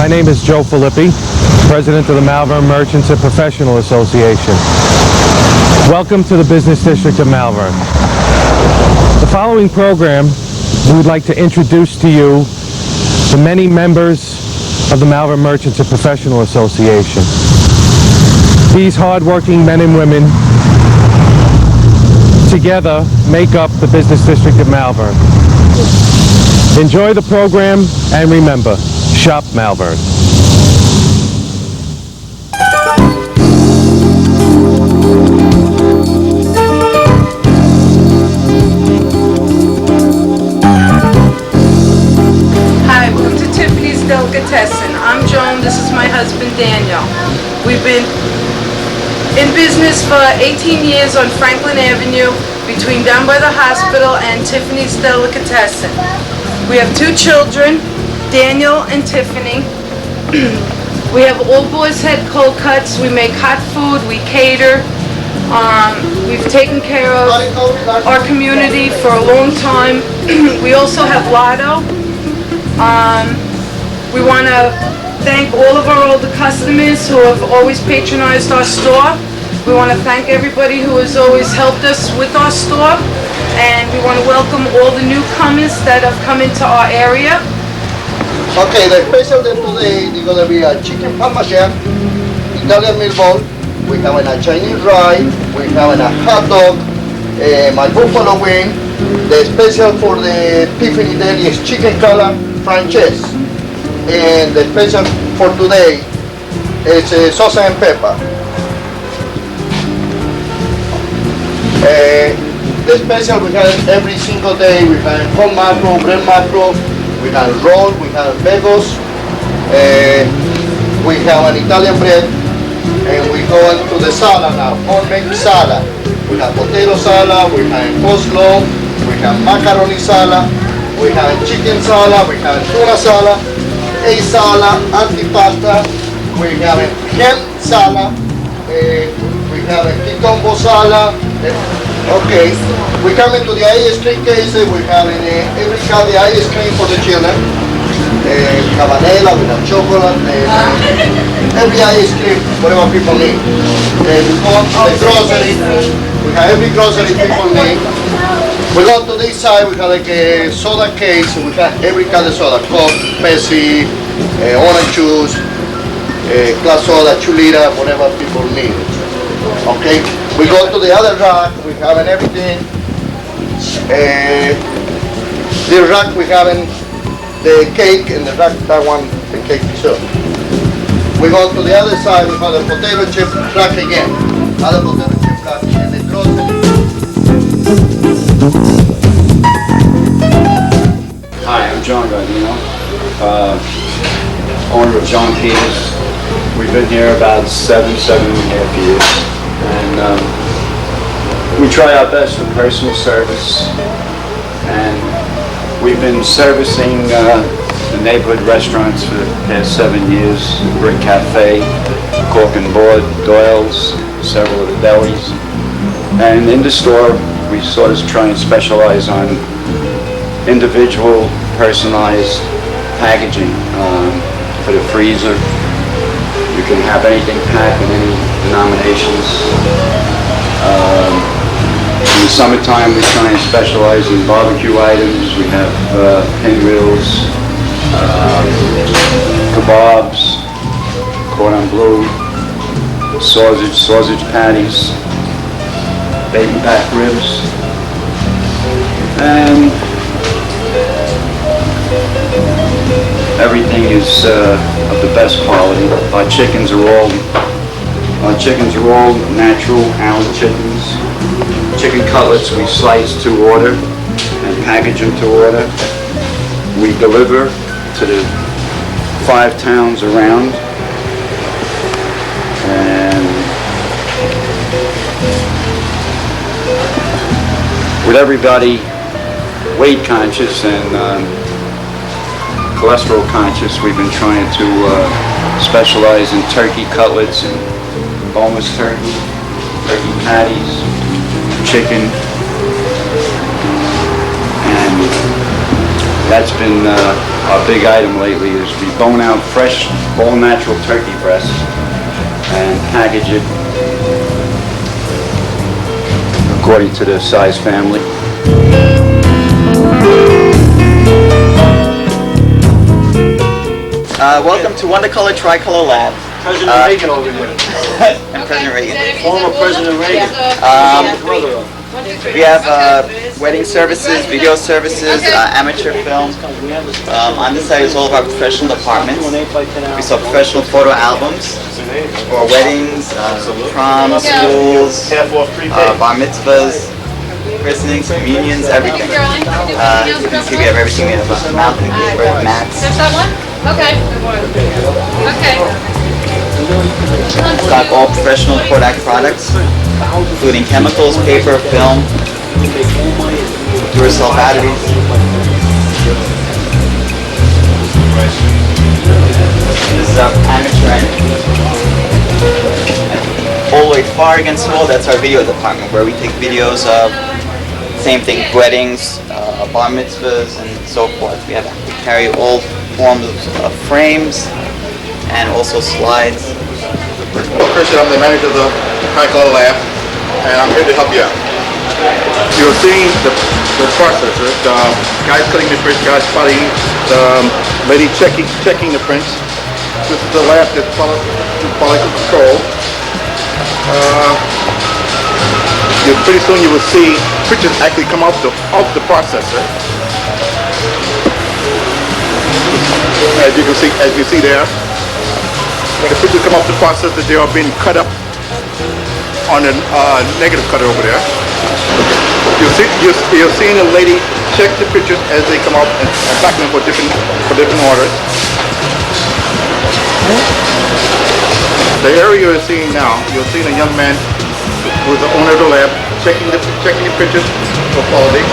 My name is Joe Filippi, President of the Malverne Merchants and Professional Association. Welcome to the Business District of Malverne. The following program, we would like to introduce to you the many members of the Malverne Merchants and Professional Association. These hard-working men and women together make up the Business District of Malverne. Enjoy the program and remember, shop Malverne. Hi, welcome to Tiffany's Delicatessen. I'm Joan, this is my husband Daniel. We've been in business for 18 years on Franklin Avenue between down by the hospital and Tiffany's Delicatessen. We have two children, Daniel and Tiffany. We have all boys head cold cuts, we make hot food, we cater. We've taken care of our community for a long time. We also have Lotto. We want to thank all of our older customers who have always patronized our store. We want to thank everybody who has always helped us with our store. And we want to welcome all the newcomers that have come into our area. Okay, the special day today is going to be a chicken parmesan, Italian meatball, we have a Chinese rice, we have a hot dog, my buffalo wing. The special for the Tiffany Deli is chicken cala franchise. And the special for today is sauce and pepper. The special we have every single day. We have corn macro, bread macro, we have roll, we have bagels, we have an Italian bread, and we go into the salad now, homemade salad. We have potato salad, we have coleslaw, we have macaroni salad, we have chicken salad, we have tuna salad, egg salad, antipasta, we have a ham salad, we have a kikombo salad. Okay, we come into the ice cream cases. We have every kind of ice cream for the children. We have vanilla, we have chocolate, every ice cream, whatever people need. We go to the grocery. We have every grocery people need. We go to this side. We have like a soda case. We have every kind of soda: Coke, Pepsi, orange juice, glass soda, 2 liter, whatever people need. Okay, we go to the other rack, we have everything. The rack we have the cake, and the rack, that one, the cake too. We go to the other side, we have the potato chip rack again. Other potato chip rack, and the grocery. Hi, I'm John Gardino, owner of John Peters. We've been here about seven and a half years. And we try our best for personal service, and we've been servicing the neighborhood restaurants for the past 7 years. Brick Cafe, Cork and Board, Doyle's, several of the delis. And in the store, we sort of try and specialize on individual, personalized packaging for the freezer. You can have anything packed in any denominations. In the summertime, we try and specialize in barbecue items. We have pinwheels, kebabs, cordon bleu, sausage patties, baby back ribs, and everything is of the best quality. Our chickens are all natural Allen chickens. Chicken cutlets we slice to order and package them to order. We deliver to the 5 towns around, and with everybody weight conscious and cholesterol conscious, we've been trying to specialize in turkey cutlets and boneless turkey patties, chicken, and That's been our big item lately, is we bone out fresh, all natural turkey breasts and package it according to the size family. Welcome to Wondercolor Tricolor Lab. President Reagan over here. And President Reagan. Former President Reagan. We have wedding services, video services, amateur film. On this side is all of our professional departments. We sell professional photo albums for weddings, proms, schools, bar mitzvahs, christenings, communions, everything. You can see we have everything. We have mountain paper, mats. Just that one? Okay. Okay. Stock all professional Kodak products, including chemicals, paper, film, Duracell batteries. This is our amateur end. All the way far against the wall, that's our video department, where we take videos of, same thing, weddings, bar mitzvahs, and so forth. We carry all forms of frames and also slides. Christian, I'm the manager of the Tricolor Lab, and I'm here to help you out. You're seeing the processor, the guys cutting the prints, guys filing, the lady checking the prints. This is the lab that's quality control. Pretty soon you will see pictures actually come off the processor. As you see there. The pictures come off the processor, they are being cut up on a negative cutter over there. You're seeing a lady check the pictures as they come out and pack them for different orders. The area you're seeing now, you're seeing a young man who's the owner of the lab checking the pictures for quality.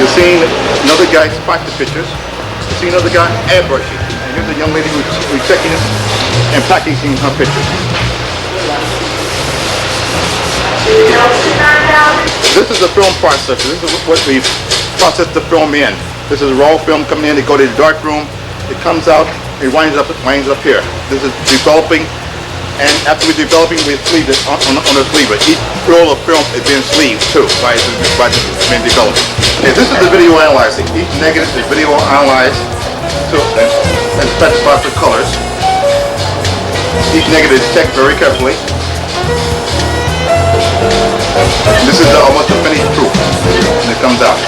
You're seeing another guy spot the pictures. You're seeing another guy airbrushing. And here's a young lady who's checking and packaging her pictures. This is the film processor. This is what we process the film in. This is raw film coming in. They go to the dark room. It comes out. It winds up here. This is developing, and after we're developing, we sleeve it on the sleever. Each roll of film is being sleeved too by being developed. And this is the video analyzing. Each negative is video analyzed and specified for colors. Each negative is checked very carefully. And this is almost the finished proof when it comes out.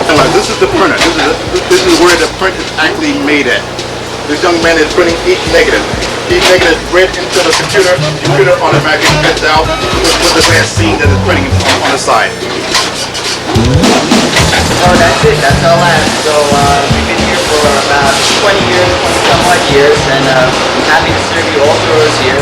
And this is the printer. This is where the print is actually made at. This young man is printing each negative. Each negative is read into the computer. The computer automatically prints out with the glass scene that is printing on the side. Oh, that's it. That's our lab. So we've been here for about 20 years, 20-some odd years, and I'm happy to serve you all tours here.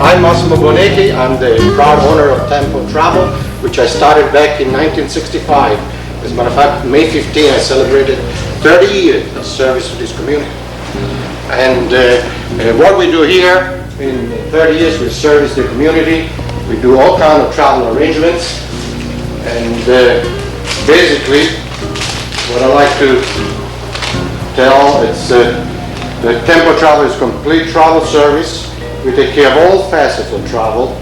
I'm Massimo Bonetti. I'm the proud owner of Tempo Travel, which I started back in 1965. As a matter of fact, May 15, I celebrated 30 years of service to this community. And what we do here, in 30 years we service the community. We do all kinds of travel arrangements. And basically, what I like to tell is the Tempo Travel is complete travel service. We take care of all facets of travel,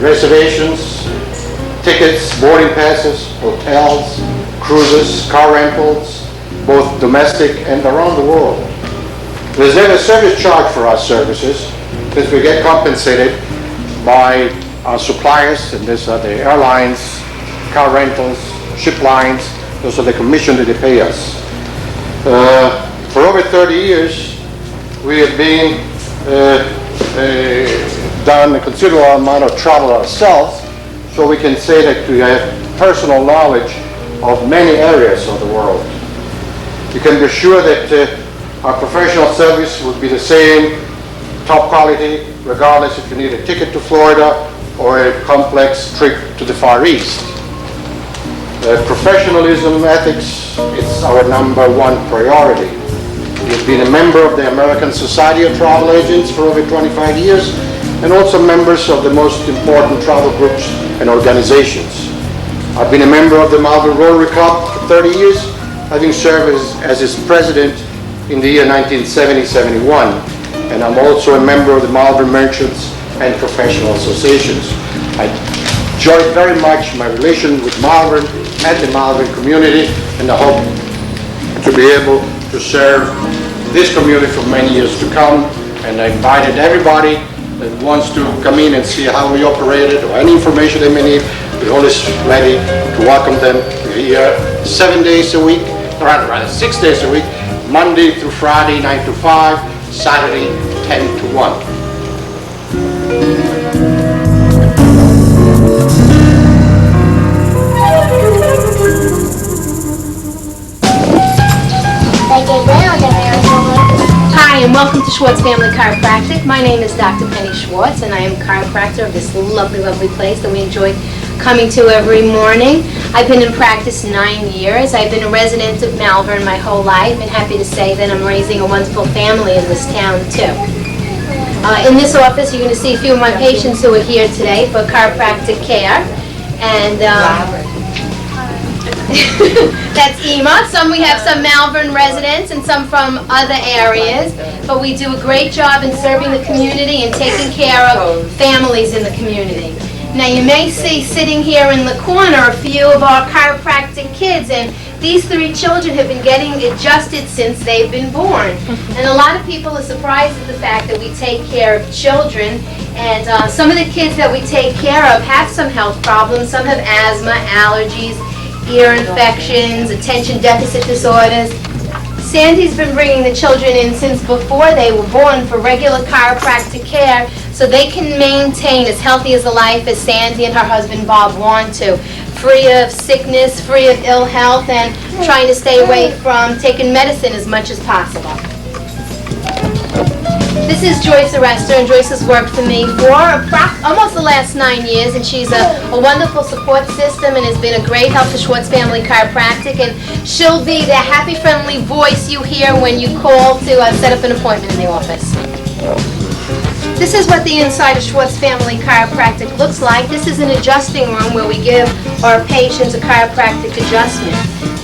reservations, tickets, boarding passes, hotels, cruises, car rentals, both domestic and around the world. There's never a service charge for our services, since we get compensated by our suppliers, and these are the airlines, car rentals, ship lines. Those are the commission that they pay us. For over 30 years, we have been done a considerable amount of travel ourselves, so we can say that we have personal knowledge of many areas of the world. You can be sure that our professional service would be the same, top quality, regardless if you need a ticket to Florida or a complex trip to the Far East. Professionalism, ethics, it's our #1 priority. We've been a member of the American Society of Travel Agents for over 25 years, and also members of the most important travel groups and organizations. I've been a member of the Malverne Rotary Club for 30 years, having served as its president in the year 1970-71, and I'm also a member of the Malverne Merchants and Professional Associations. I enjoyed very much my relation with Malverne and the Malverne community, and I hope to be able to serve this community for many years to come. And I invited everybody that wants to come in and see how we operate it, or any information they may need. We're always ready to welcome them. We're here 7 days a week, or rather 6 days a week, Monday through Friday 9 to 5, Saturday 10 to 1. Hi, and welcome to Schwartz Family Chiropractic. My name is Dr. Penny Schwartz, and I am chiropractor of this lovely, lovely place that we enjoy coming to every morning. I've been in practice 9 years. I've been a resident of Malverne my whole life, and happy to say that I'm raising a wonderful family in this town, too. In this office, you're going to see a few of my patients who are here today for chiropractic care. And that's Ema. We have some Malverne residents and some from other areas, but we do a great job in serving the community and taking care of families in the community. Now you may see sitting here in the corner a few of our chiropractic kids, and these 3 children have been getting adjusted since they've been born. And a lot of people are surprised at the fact that we take care of children, and some of the kids that we take care of have some health problems. Some have asthma, allergies, ear infections, attention deficit disorders. Sandy's been bringing the children in since before they were born for regular chiropractic care, so they can maintain as healthy as a life as Sandy and her husband Bob want to, free of sickness, free of ill health, and trying to stay away from taking medicine as much as possible. This is Joyce Arrester, and Joyce has worked for me for almost the last 9 years, and she's a wonderful support system and has been a great help to Schwartz Family Chiropractic, and she'll be the happy, friendly voice you hear when you call to set up an appointment in the office. This is what the inside of Schwartz Family Chiropractic looks like. This is an adjusting room where we give our patients a chiropractic adjustment.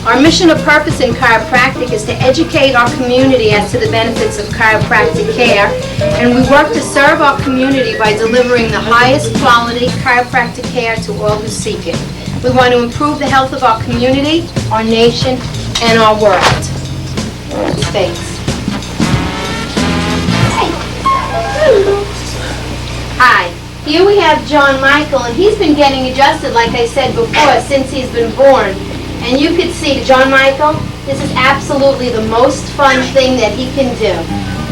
Our mission or purpose in chiropractic is to educate our community as to the benefits of chiropractic care, and we work to serve our community by delivering the highest quality chiropractic care to all who seek it. We want to improve the health of our community, our nation, and our world. Thanks. Hi. Here we have John Michael, and he's been getting adjusted, like I said before, since he's been born. And you could see, John Michael, this is absolutely the most fun thing that he can do.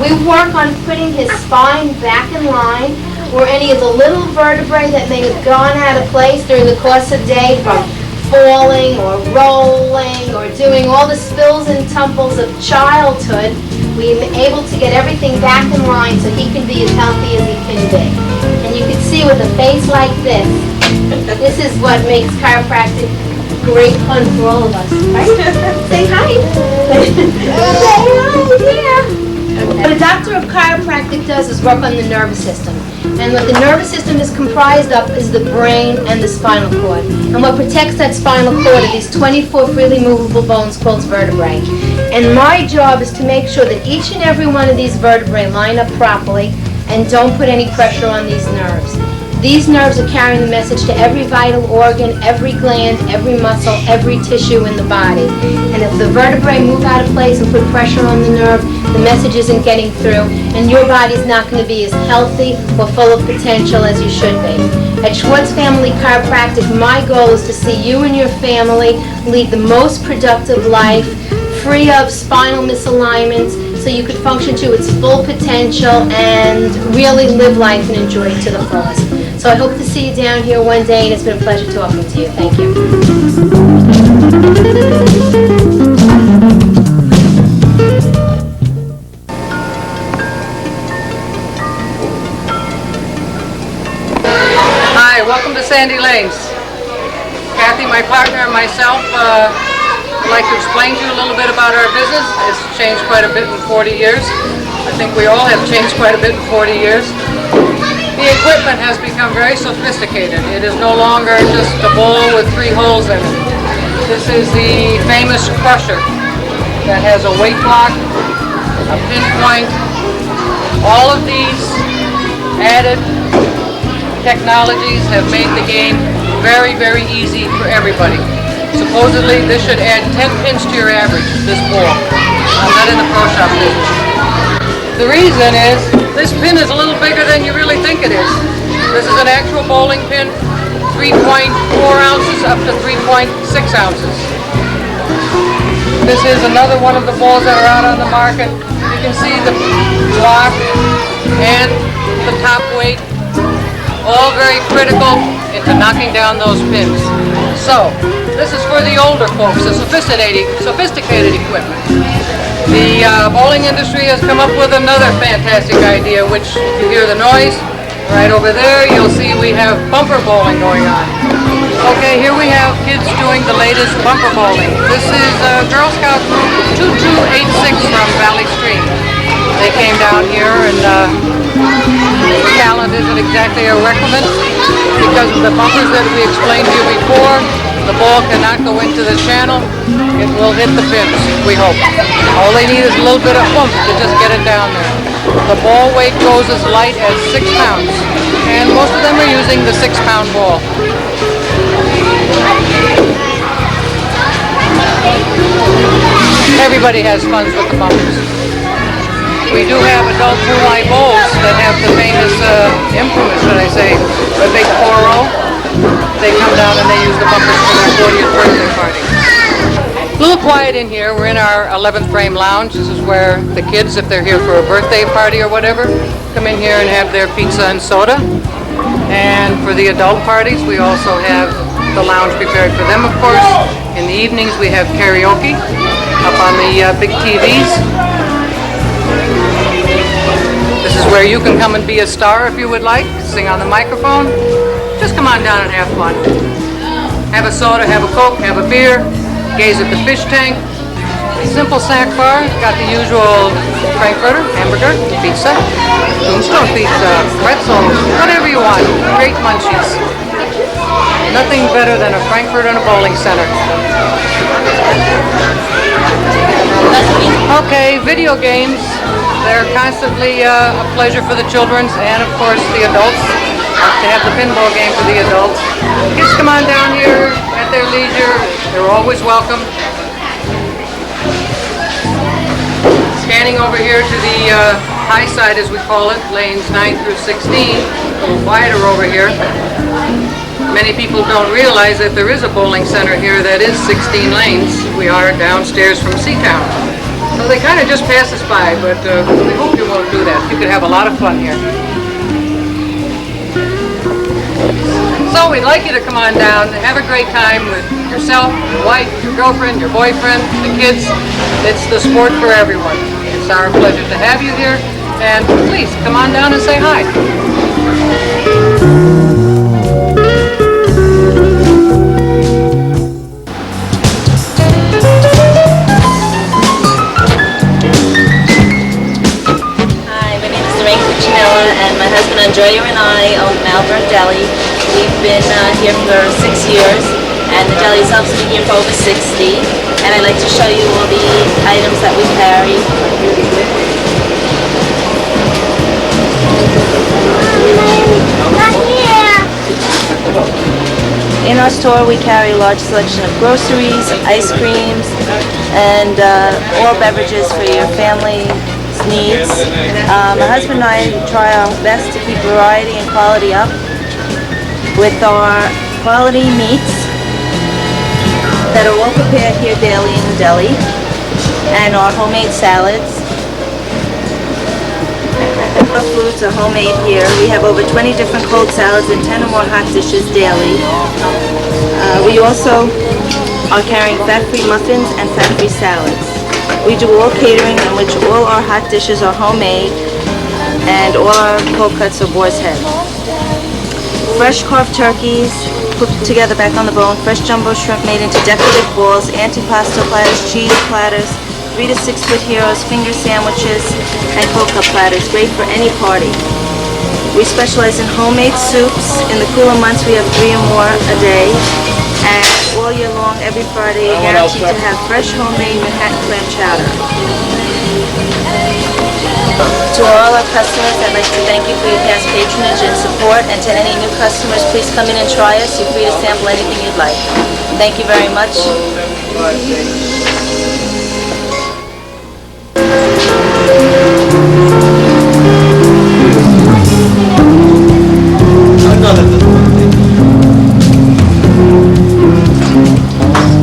We work on putting his spine back in line, where any of the little vertebrae that may have gone out of place during the course of the day from falling or rolling or doing all the spills and tumbles of childhood, we're able to get everything back in line so he can be as healthy as he can be. And you can see with a face like this is what makes chiropractic great fun for all of us, right? Say hi. Say hi, yeah. What a doctor of chiropractic does is work on the nervous system. And what the nervous system is comprised of is the brain and the spinal cord. And what protects that spinal cord are these 24 freely movable bones called vertebrae. And my job is to make sure that each and every one of these vertebrae line up properly and don't put any pressure on these nerves. These nerves are carrying the message to every vital organ, every gland, every muscle, every tissue in the body. And if the vertebrae move out of place and put pressure on the nerve, the message isn't getting through, and your body's not going to be as healthy or full of potential as you should be. At Schwartz Family Chiropractic, my goal is to see you and your family lead the most productive life, free of spinal misalignments, so you could function to its full potential and really live life and enjoy it to the fullest. So I hope to see you down here one day, and it's been a pleasure talking to you. Thank you. Hi, welcome to Sandy Lanes. Kathy, my partner, and myself would like to explain to you a little bit about our business. It's changed quite a bit in 40 years. I think we all have changed quite a bit in 40 years. We equipment has become very sophisticated. It is no longer just a bowl with 3 holes in it. This is the famous crusher that has a weight block, a pinpoint. All of these added technologies have made the game very, very easy for everybody. Supposedly, this should add 10 pins to your average, this ball. I'm not in the pro shop business. The reason is, this pin is a little bigger than you really think it is. This is an actual bowling pin, 3.4 ounces up to 3.6 ounces. This is another one of the balls that are out on the market. You can see the block and the top weight, all very critical into knocking down those pins. So, this is for the older folks, the sophisticated equipment. The bowling industry has come up with another fantastic idea, which if you hear the noise, right over there, you'll see we have bumper bowling going on. Okay, here we have kids doing the latest bumper bowling. This is Girl Scout Group 2286 from Valley Stream. They came down here and the talent isn't exactly a requirement because of the bumpers that we explained to you before. The ball cannot go into the channel. It will hit the pins, we hope. All they need is a little bit of oomph to just get it down there. The ball weight goes as light as 6 pounds, and most of them are using the 6-pound ball. Everybody has fun with the bumpers. We do have adult blue-eye bowls that have the famous implements, should I say, the big 4-0. They come down and they use the bumpers for their 40th birthday party. A little quiet in here. We're in our 11th frame lounge. This is where the kids, if they're here for a birthday party or whatever, come in here and have their pizza and soda. And for the adult parties, we also have the lounge prepared for them, of course. In the evenings, we have karaoke up on the big TVs. This is where you can come and be a star if you would like, sing on the microphone. Just come on down and have fun. Have a soda, have a Coke, have a beer, gaze at the fish tank. Simple snack bar, got the usual frankfurter, hamburger, pizza, tombstone pizza, pretzels, whatever you want. Great munchies. Nothing better than a frankfurter in a bowling center. Okay, video games. They're constantly a pleasure for the children and, of course, the adults. To have the pinball game for the adults. Kids come on down here at their leisure. They're always welcome. Scanning over here to the high side, as we call it, lanes 9 through 16. A little quieter over here. Many people don't realize that there is a bowling center here that is 16 lanes. We are downstairs from Seatown. So they kind of just pass us by, but we hope you won't do that. You could have a lot of fun here. So we'd like you to come on down and have a great time with yourself, your wife, your girlfriend, your boyfriend, the kids. It's the sport for everyone. It's our pleasure to have you here, and please come on down and say hi. And my husband Andrea and I own Malverne Deli. We've been here for 6 years, and the deli itself has been here for over 60. And I'd like to show you all the items that we carry. In our store, we carry a large selection of groceries, ice creams, and all beverages for your family needs. My husband and I try our best to keep variety and quality up with our quality meats that are all prepared here daily in the deli, and our homemade salads. Our foods are homemade here. We have over 20 different cold salads and 10 or more hot dishes daily. We also are carrying fat-free muffins and fat-free salads. We do all catering in which all our hot dishes are homemade and all our cold cuts are boar's head. Fresh carved turkeys cooked together back on the bone, fresh jumbo shrimp made into decorative balls, antipasto platters, cheese platters, 3 to 6 foot heroes, finger sandwiches, and cold cup platters, great for any party. We specialize in homemade soups. In the cooler months, we have 3 or more a day. And all year long, every Friday, you're guaranteed to have fresh homemade Manhattan clam chowder. To all our customers, I'd like to thank you for your past patronage and support. And to any new customers, please come in and try us. You're free to sample anything you'd like. Thank you very much.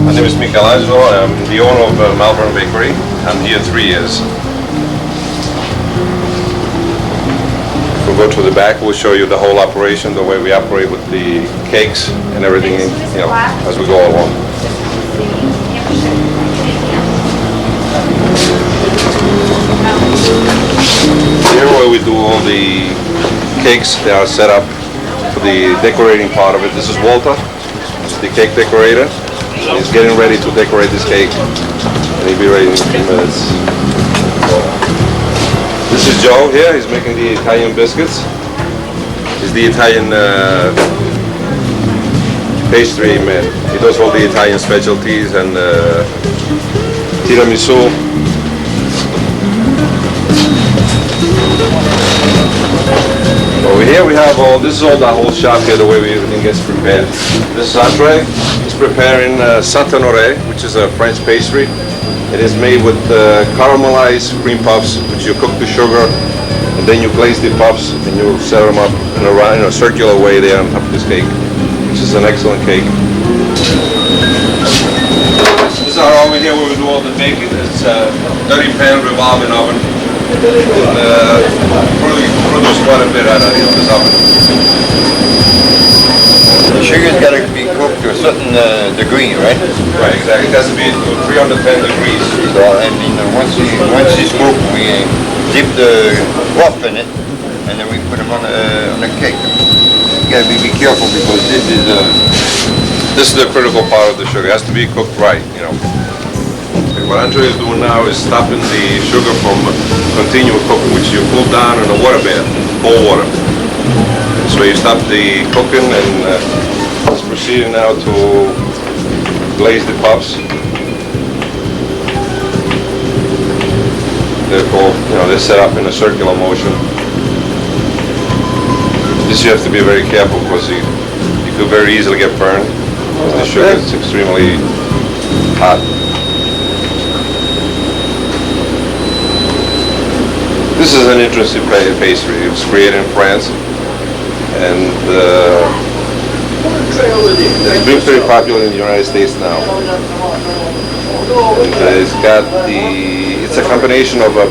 My name is Michelangelo. I'm the owner of Malverne Bakery. I'm here 3 years. If we go to the back, we'll show you the whole operation, the way we operate with the cakes and everything, you know, as we go along. Here where we do all the cakes, they are set up for the decorating part of it. This is Walter, the cake decorator. He's getting ready to decorate this cake, and he'll be ready in a few minutes. This is Joe here. He's making the Italian biscuits. He's the Italian pastry man. He does all the Italian specialties and tiramisu. Over here we have all, this is all the whole shop here, the way everything gets prepared. This is Andre. He's preparing Saint-Honoré, which is a French pastry. It is made with caramelized cream puffs, which you cook the sugar, and then you glaze the puffs, and you set them up in a circular way there on top of this cake, which is an excellent cake. This is our oven here where we do all the baking. It's a 30-pan revolving oven. Produce quite a bit out of this oven. The sugar's got to be cooked to a certain degree, right? Right, exactly. It has to be 310 degrees. So, and once it's cooked, we dip the waff in it, and then we put them on the cake. You got to be careful because this is the critical part of the sugar. It has to be cooked right, you know. What Andre is doing now is stopping the sugar from continual cooking, which you cool down in a water bath, cold water. So you stop the cooking, and it's proceeding now to glaze the puffs. They're called, you know, they're set up in a circular motion. This you have to be very careful because you could very easily get burned because the sugar is extremely hot. This is an interesting pastry. It was created in France, and it's been pretty popular in the United States now. And it's a combination of a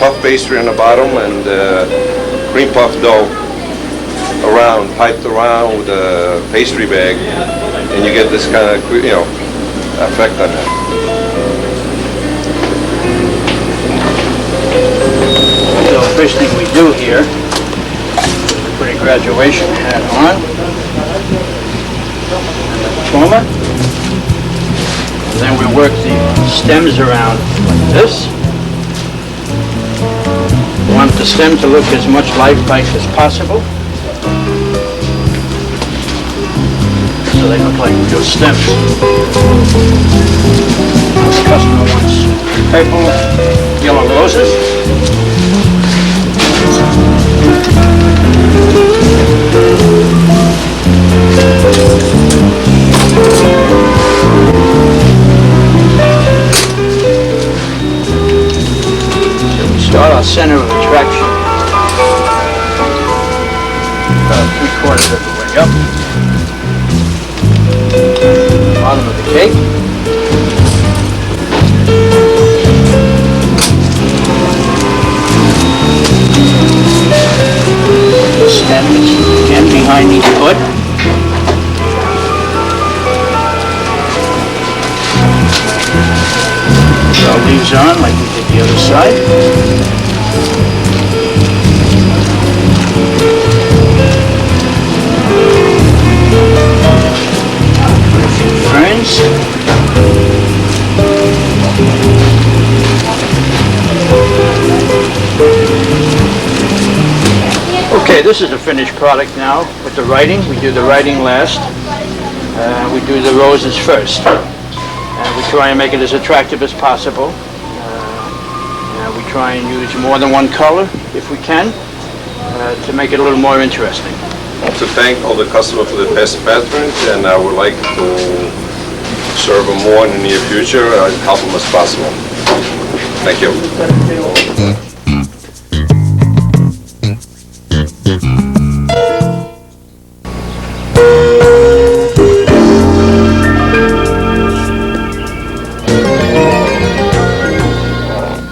puff pastry on the bottom and cream puff dough piped around with a pastry bag, and you get this kind of, you know, effect on it. So first thing we do here, we put a graduation hat on, and the diploma, and then we work the stems around like this. We want the stem to look as much lifelike as possible, so they look like real stems. The customer wants purple, yellow roses. So we start our center of attraction about 3/4 of the way up. Bottom of the cake. The stem is in behind each foot. Put our leaves on like we did the other side. Put a few ferns. Okay, this is the finished product now with the writing. We do the writing last. We do the roses first. We try and make it as attractive as possible. We try and use more than one color if we can to make it a little more interesting. I want to thank all the customers for the past patronage, and I would like to serve them more in the near future and help them as possible. Thank you.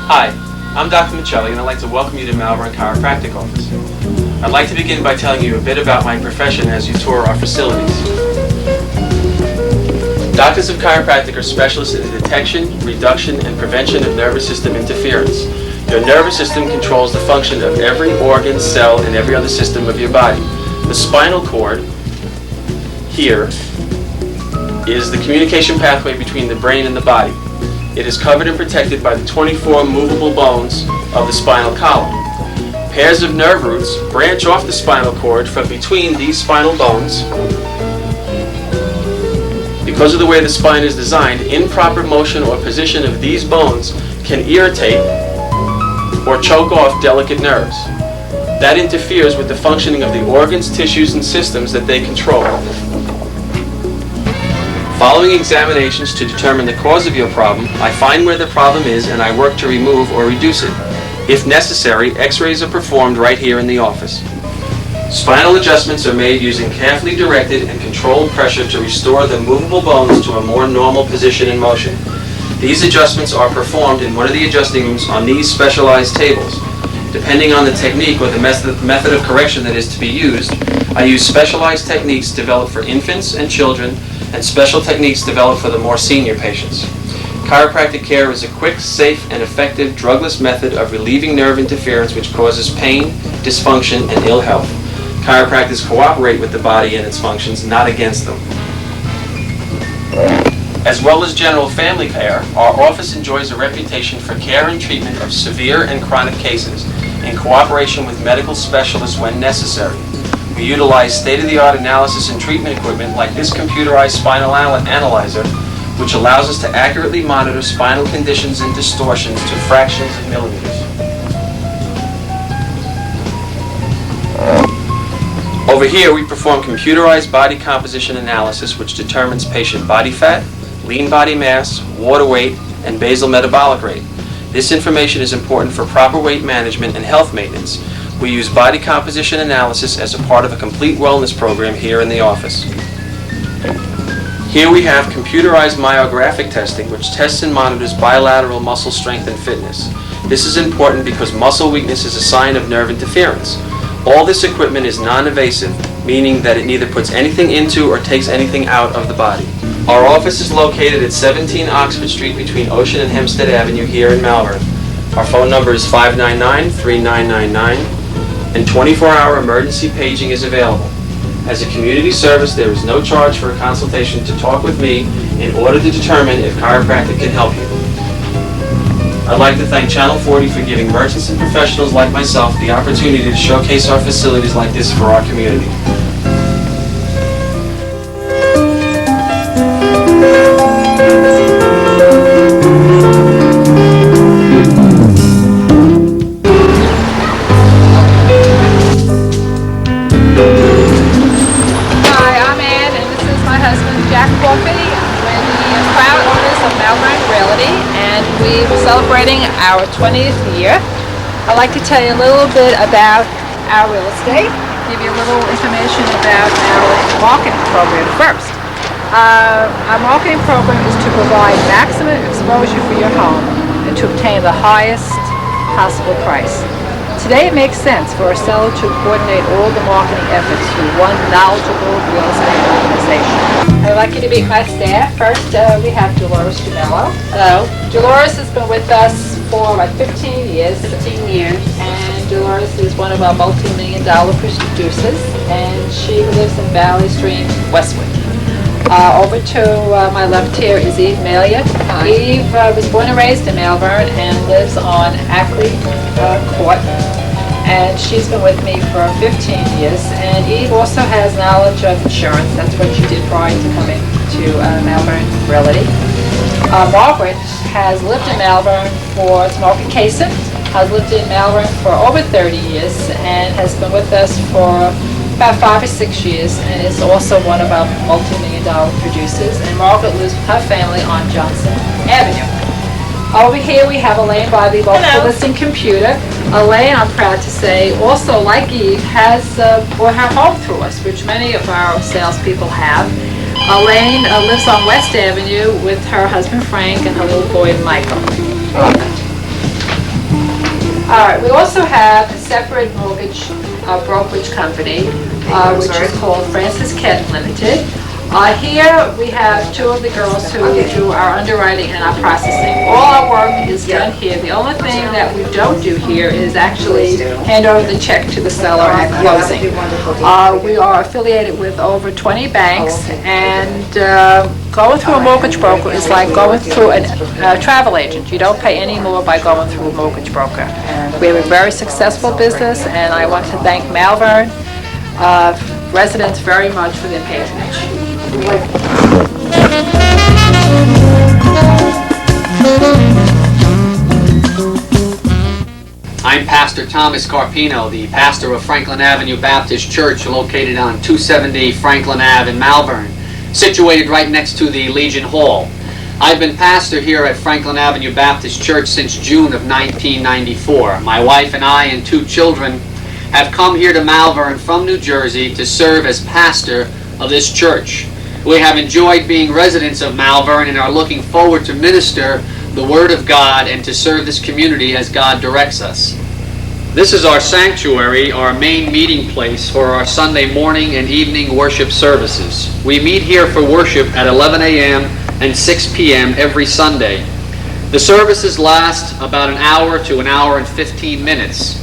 Hi, I'm Dr. Michelli, and I'd like to welcome you to Malverne Chiropractic Office. I'd like to begin by telling you a bit about my profession as you tour our facilities. Doctors of chiropractic are specialists in the detection, reduction, and prevention of nervous system interference. Your nervous system controls the function of every organ, cell, and every other system of your body. The spinal cord, here, is the communication pathway between the brain and the body. It is covered and protected by the 24 movable bones of the spinal column. Pairs of nerve roots branch off the spinal cord from between these spinal bones. Because of the way the spine is designed, improper motion or position of these bones can irritate or choke off delicate nerves. That interferes with the functioning of the organs, tissues, and systems that they control. Following examinations to determine the cause of your problem, I find where the problem is and I work to remove or reduce it. If necessary, x-rays are performed right here in the office. Spinal adjustments are made using carefully directed and controlled pressure to restore the movable bones to a more normal position and motion. These adjustments are performed in one of the adjusting rooms on these specialized tables. Depending on the technique or the method of correction that is to be used, I use specialized techniques developed for infants and children and special techniques developed for the more senior patients. Chiropractic care is a quick, safe, and effective drugless method of relieving nerve interference which causes pain, dysfunction, and ill health. Chiropractors cooperate with the body and its functions, not against them. As well as general family care, our office enjoys a reputation for care and treatment of severe and chronic cases in cooperation with medical specialists when necessary. We utilize state-of-the-art analysis and treatment equipment like this computerized spinal analyzer, which allows us to accurately monitor spinal conditions and distortions to fractions of millimeters. Over here, we perform computerized body composition analysis, which determines patient body fat, lean body mass, water weight, and basal metabolic rate. This information is important for proper weight management and health maintenance. We use body composition analysis as a part of a complete wellness program here in the office. Here we have computerized myographic testing, which tests and monitors bilateral muscle strength and fitness. This is important because muscle weakness is a sign of nerve interference. All this equipment is non-invasive, meaning that it neither puts anything into or takes anything out of the body. Our office is located at 17 Oxford Street between Ocean and Hempstead Avenue here in Malverne. Our phone number is 599-3999, and 24-hour emergency paging is available. As a community service, there is no charge for a consultation to talk with me in order to determine if chiropractic can help you. I'd like to thank Channel 40 for giving merchants and professionals like myself the opportunity to showcase our facilities like this for our community. Celebrating our 20th year. I'd like to tell you a little bit about our real estate, give you a little information about our marketing program first. Our marketing program is to provide maximum exposure for your home and to obtain the highest possible price. Today it makes sense for a seller to coordinate all the marketing efforts through one knowledgeable real estate organization. I'd like you to meet my staff. First, we have Dolores Jamello. Hello. Dolores has been with us for like 15 years. 15 years. And Dolores is one of our multi-million-dollar producers, and she lives in Valley Stream, Westwood. Over to my left here is Eve Malia. Eve was born and raised in Malverne and lives on Ackley Court. and she's been with me for 15 years. And Eve also has knowledge of insurance. That's what she did prior to coming to Malverne Realty. Margaret has lived in Malverne for, it's Margaret Kaysen, has lived in Malverne for over 30 years and has been with us for about 5 or 6 years, and is also one of our multi-million-dollar producers. And Margaret lives with her family on Johnson Avenue. Over here we have Elaine by the local listing computer. Elaine, I'm proud to say, also like Eve, has bought her home through us, which many of our salespeople have. Elaine lives on West Avenue with her husband Frank and her little boy Michael. All right, we also have a separate mortgage brokerage company, which is called Francis Kent Limited. Here we have two of the girls who do our underwriting and our processing. All our work is done here. The only thing that we don't do here is actually hand over the check to the seller at closing. We are affiliated with over 20 banks, and going through a mortgage broker is like going through a travel agent. You don't pay any more by going through a mortgage broker. We have a very successful business, and I want to thank Malverne residents very much for their patronage. I'm Pastor Thomas Carpino, the pastor of Franklin Avenue Baptist Church, located on 270 Franklin Ave in Malverne, situated right next to the Legion Hall. I've been pastor here at Franklin Avenue Baptist Church since June of 1994. My wife and I and 2 children have come here to Malverne from New Jersey to serve as pastor of this church. We have enjoyed being residents of Malverne and are looking forward to minister the Word of God and to serve this community as God directs us. This is our sanctuary, our main meeting place for our Sunday morning and evening worship services. We meet here for worship at 11 a.m. and 6 p.m. every Sunday. The services last about an hour to an hour and 15 minutes.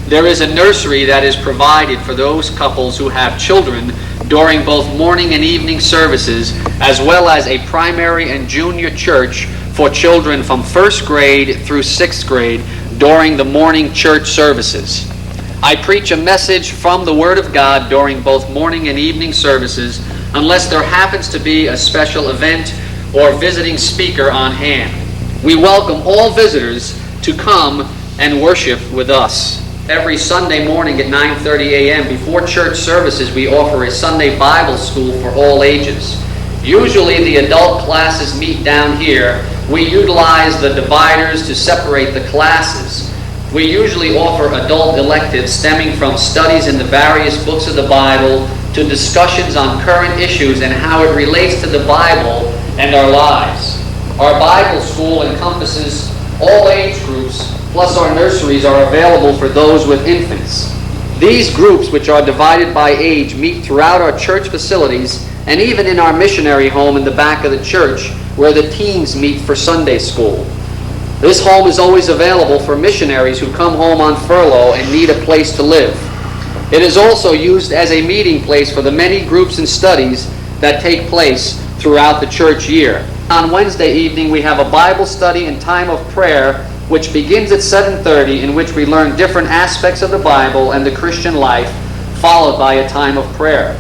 There is a nursery that is provided for those couples who have children during both morning and evening services, as well as a primary and junior church for children from 1st grade through 6th grade during the morning church services. I preach a message from the Word of God during both morning and evening services, unless there happens to be a special event or visiting speaker on hand. We welcome all visitors to come and worship with us. Every Sunday morning at 9:30 a.m. before church services, we offer a Sunday Bible school for all ages. Usually the adult classes meet down here. We utilize the dividers to separate the classes. We usually offer adult electives stemming from studies in the various books of the Bible to discussions on current issues and how it relates to the Bible and our lives. Our Bible school encompasses all age groups, plus our nurseries are available for those with infants. These groups, which are divided by age, meet throughout our church facilities and even in our missionary home in the back of the church, where the teens meet for Sunday school. This home is always available for missionaries who come home on furlough and need a place to live. It is also used as a meeting place for the many groups and studies that take place throughout the church year. On Wednesday evening, we have a Bible study and time of prayer, which begins at 7:30, in which we learn different aspects of the Bible and the Christian life, followed by a time of prayer.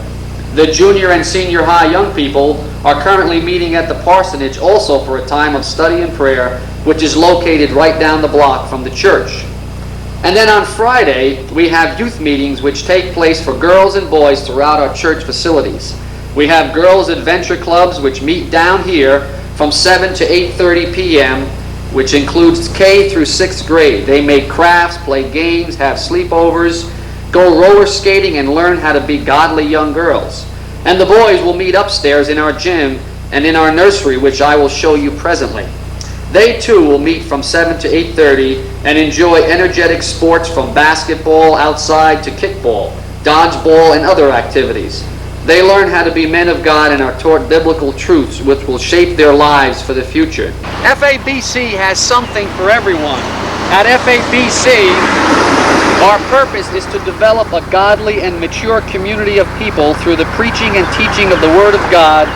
The junior and senior high young people are currently meeting at the parsonage also for a time of study and prayer, which is located right down the block from the church. And then on Friday, we have youth meetings which take place for girls and boys throughout our church facilities. We have girls' adventure clubs which meet down here from 7 to 8:30 p.m., which includes K through 6th grade. They make crafts, play games, have sleepovers, go roller skating, and learn how to be godly young girls. And the boys will meet upstairs in our gym and in our nursery, which I will show you presently. They too will meet from 7 to 8:30 and enjoy energetic sports from basketball outside to kickball, dodgeball, and other activities. They learn how to be men of God and are taught biblical truths which will shape their lives for the future. FABC has something for everyone. At FABC, our purpose is to develop a godly and mature community of people through the preaching and teaching of the Word of God,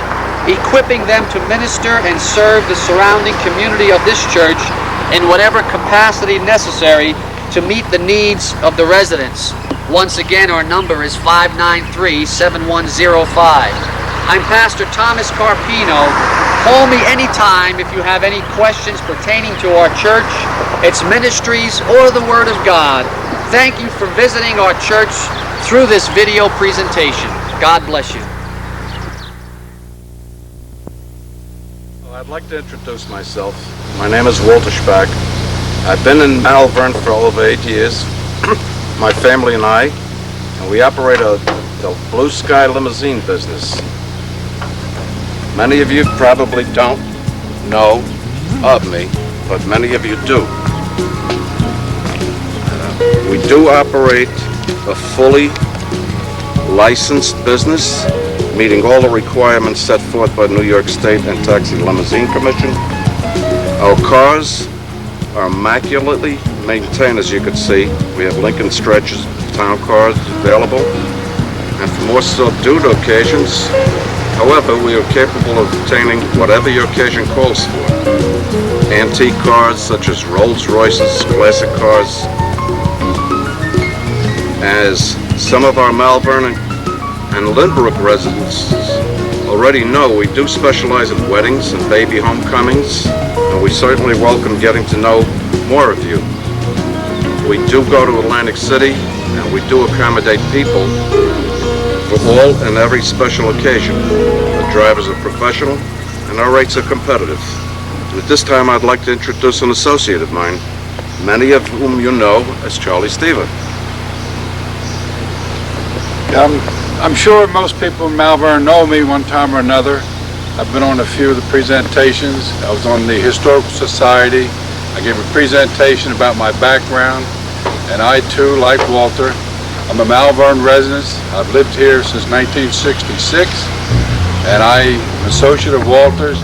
equipping them to minister and serve the surrounding community of this church in whatever capacity necessary to meet the needs of the residents. Once again, our number is 593-7105. I'm Pastor Thomas Carpino. Call me anytime if you have any questions pertaining to our church, its ministries, or the Word of God. Thank you for visiting our church through this video presentation. God bless you. Well, I'd like to introduce myself. My name is Walter Spack. I've been in Malverne for over 8 years. My family and I, and we operate the Blue Sky limousine business. Many of you probably don't know of me, but many of you do. We do operate a fully licensed business, meeting all the requirements set forth by the New York State and Taxi Limousine Commission. Our cars are immaculately maintained, as you can see. We have Lincoln Stretches, town cars available, and for more subdued occasions, however, we are capable of obtaining whatever your occasion calls for. Antique cars such as Rolls Royces, classic cars. As some of our Malverne and Lynbrook residents already know, we do specialize in weddings and baby homecomings, and we certainly welcome getting to know more of you. We do go to Atlantic City, and we do accommodate people for all and every special occasion. Our drivers are professional, and our rates are competitive. And at this time, I'd like to introduce an associate of mine, many of whom you know as Charlie Stever. I'm sure most people in Malverne know me one time or another. I've been on a few of the presentations. I was on the Historical Society. I gave a presentation about my background, and I too, like Walter, I'm a Malverne resident. I've lived here since 1966, and I'm an associate of Walter's.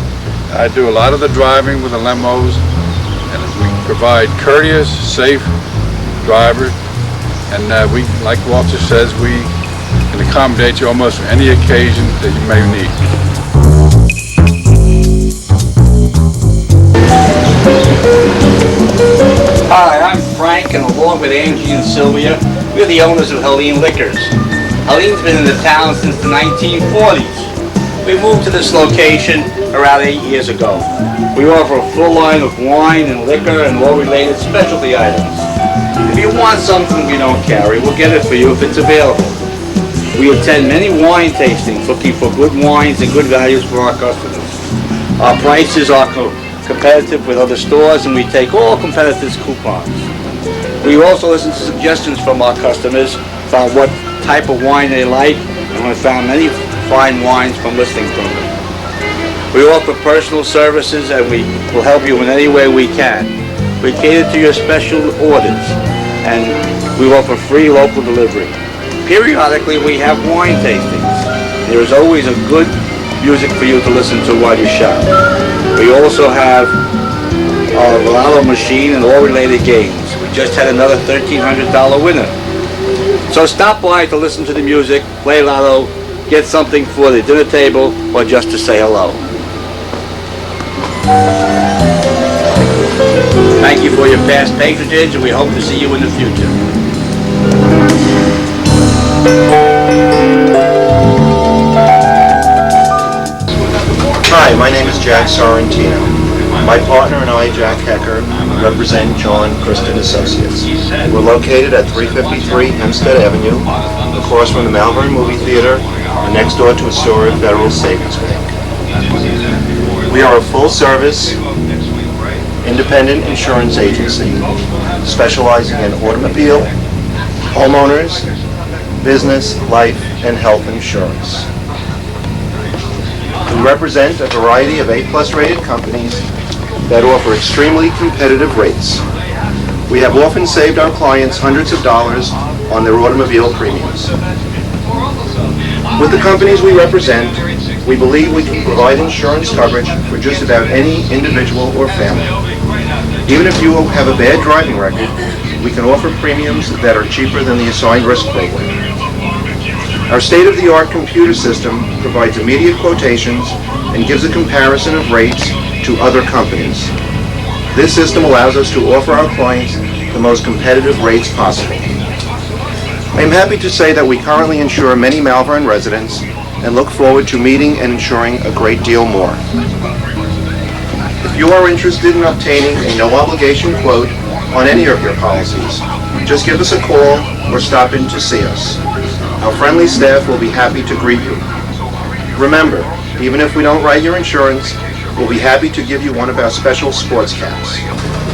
I do a lot of the driving with the limos, and we provide courteous, safe drivers, and we, like Walter says, we can accommodate you almost for any occasion that you may need. Hi, I'm Frank, and along with Angie and Sylvia, we're the owners of Helene Liquors. Helene's been in the town since the 1940s. We moved to this location around 8 years ago. We offer a full line of wine and liquor and all related specialty items. If you want something we don't carry, we'll get it for you if it's available. We attend many wine tastings looking for good wines and good values for our customers. Our prices are competitive with other stores, and we take all competitors' coupons. We also listen to suggestions from our customers about what type of wine they like, and we found many fine wines from listening from them. We offer personal services, and we will help you in any way we can. We cater to your special orders, and we offer free local delivery. Periodically, we have wine tastings. There is always a good music for you to listen to while you shop. We also have our Lotto machine and all related games. We just had another $1,300 winner. So stop by to listen to the music, play Lotto, get something for the dinner table, or just to say hello. Thank you for your past patronage, and we hope to see you in the future. Hi, my name is Jack Sorrentino. My partner and I, Jack Hecker, represent John Christian Associates. We're located at 353 Hempstead Avenue, across from the Malverne Movie Theater, and next door to Astoria Federal Savings Bank. We are a full-service, independent insurance agency specializing in automobile, homeowners, business, life, and health insurance. We represent a variety of A-plus rated companies that offer extremely competitive rates. We have often saved our clients hundreds of dollars on their automobile premiums. With the companies we represent, we believe we can provide insurance coverage for just about any individual or family. Even if you have a bad driving record, we can offer premiums that are cheaper than the assigned risk program. Our state-of-the-art computer system provides immediate quotations and gives a comparison of rates to other companies. This system allows us to offer our clients the most competitive rates possible. I am happy to say that we currently insure many Malverne residents and look forward to meeting and insuring a great deal more. If you are interested in obtaining a no-obligation quote on any of your policies, just give us a call or stop in to see us. Our friendly staff will be happy to greet you. Remember, even if we don't write your insurance, we'll be happy to give you one of our special sports caps.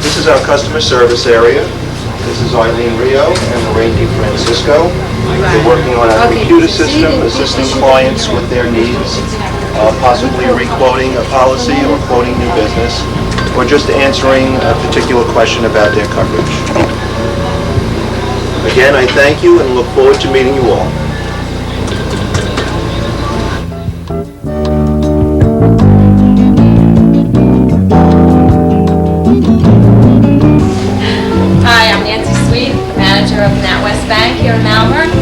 This is our customer service area. This is Eileen Rio and Lorraine DeFrancisco. We're working on our computer system, assisting clients with their needs, possibly re-quoting a policy or quoting new business, or just answering a particular question about their coverage. Again, I thank you and look forward to meeting you all. Hi, I'm Nancy Sweet, manager of NatWest Bank here in Malverne.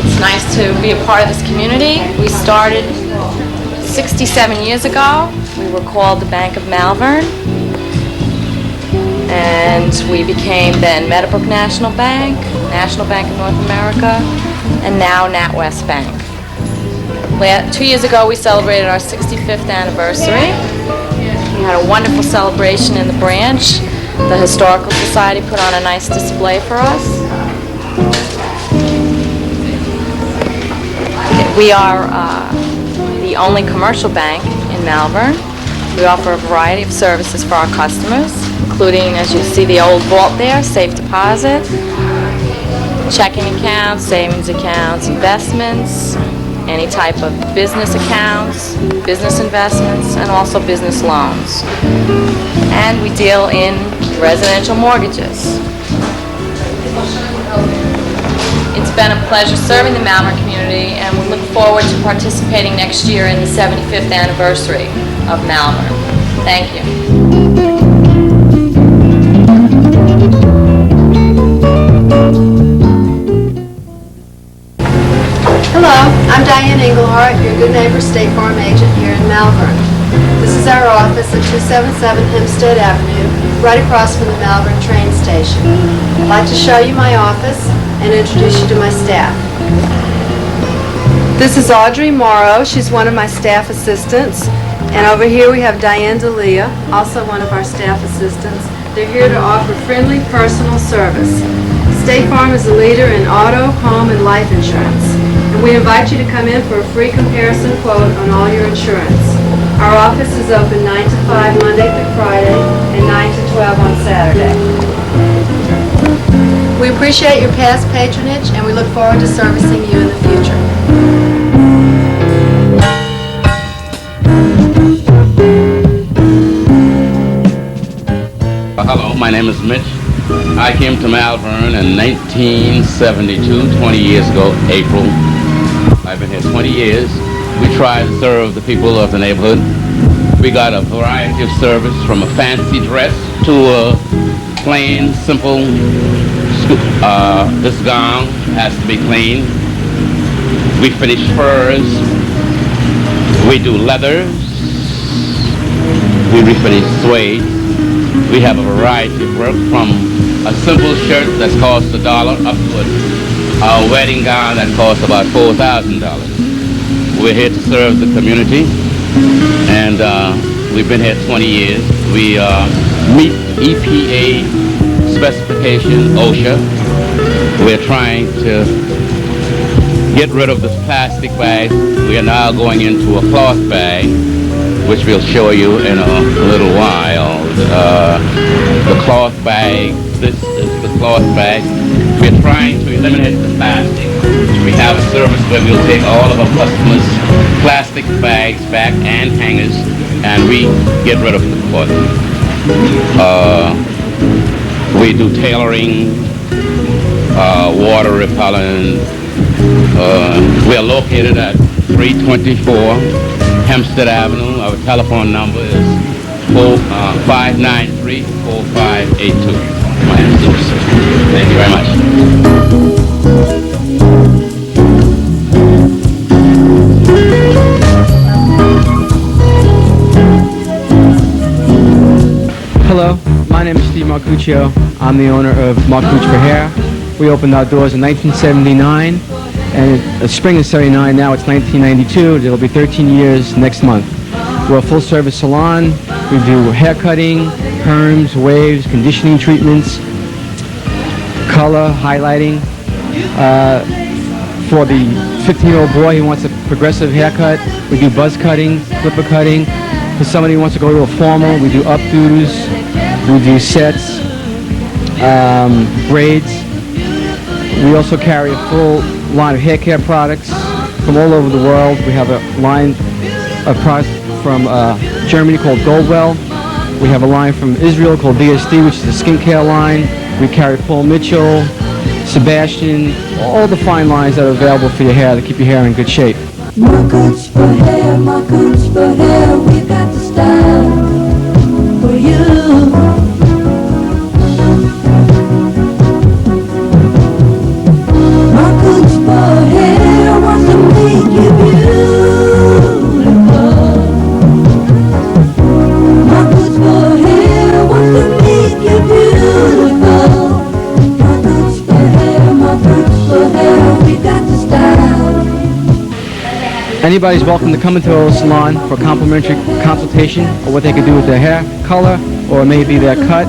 It's nice to be a part of this community. We started 67 years ago. We were called the Bank of Malverne. And we became then Meadowbrook National Bank, National Bank of North America, and now NatWest Bank. 2 years ago we celebrated our 65th anniversary. We had a wonderful celebration in the branch. The Historical Society put on a nice display for us. We are the only commercial bank in Malverne. We offer a variety of services for our customers, including, as you see, the old vault there, safe deposit, checking accounts, savings accounts, investments, any type of business accounts, business investments, and also business loans. And we deal in residential mortgages. It's been a pleasure serving the Malverne community, and we look forward to participating next year in the 75th anniversary of Malverne. Thank you. Hello, I'm Diane Englehart, your good neighbor State Farm agent here in Malverne. This is our office at 277 Hempstead Avenue, right across from the Malverne train station. I'd like to show you my office and introduce you to my staff. This is Audrey Morrow. She's one of my staff assistants. And over here we have Diane D'Elia, also one of our staff assistants. They're here to offer friendly personal service. State Farm is a leader in auto, home, and life insurance. And we invite you to come in for a free comparison quote on all your insurance. Our office is open 9 to 5 Monday through Friday and 9 to 12 on Saturday. We appreciate your past patronage and we look forward to servicing you in the future. Hello, my name is Mitch. I came to Malverne in 1972, 20 years ago, April. I've been here 20 years. We try to serve the people of the neighborhood. We got a variety of service from a fancy dress to a plain, simple, this gown has to be clean. We finish furs. We do leathers. We refinish suede. We have a variety of work from a simple shirt that costs $1 up to a wedding gown that costs about $4,000. We're here to serve the community, and we've been here 20 years. We meet EPA specification, OSHA. We're trying to get rid of this plastic bag. We are now going into a cloth bag, which we'll show you in a little while. The cloth bag, this is the cloth bag. We're trying to eliminate the plastic. We have a service where we'll take all of our customers' plastic bags back and hangers, and we get rid of the cloth. We do tailoring, water repellent. We're located at 324 Hempstead Avenue. Our telephone number is 593-4582. My name is Jacobsen. Thank you very much. Hello, my name is Steve Marcucci. Horatio. I'm the owner of Mark Cooch for Hair. We opened our doors in 1979, and spring is 79, now it's 1992. It'll be 13 years next month. We're a full-service salon. We do hair cutting, perms, waves, conditioning treatments, color, highlighting. For the 15-year-old boy who wants a progressive haircut, we do buzz cutting, clipper cutting. For somebody who wants to go a little formal, we do updos, we do sets, braids. We also carry a full line of hair care products from all over the world. We have a line of products from Germany called Goldwell. We have a line from Israel called DSD, which is a skincare line. We carry Paul Mitchell, Sebastian, all the fine lines that are available for your hair to keep your hair in good shape. Mark Cooch for hair, Mark Cooch for hair, we got the style for you. Mark Cooch for hair wants to make you beautiful. Mark Cooch for hair wants to make you beautiful. Mark Cooch for hair, we got the style. Anybody's welcome to come into our salon for a complimentary consultation of what they can do with their hair color or maybe their cut.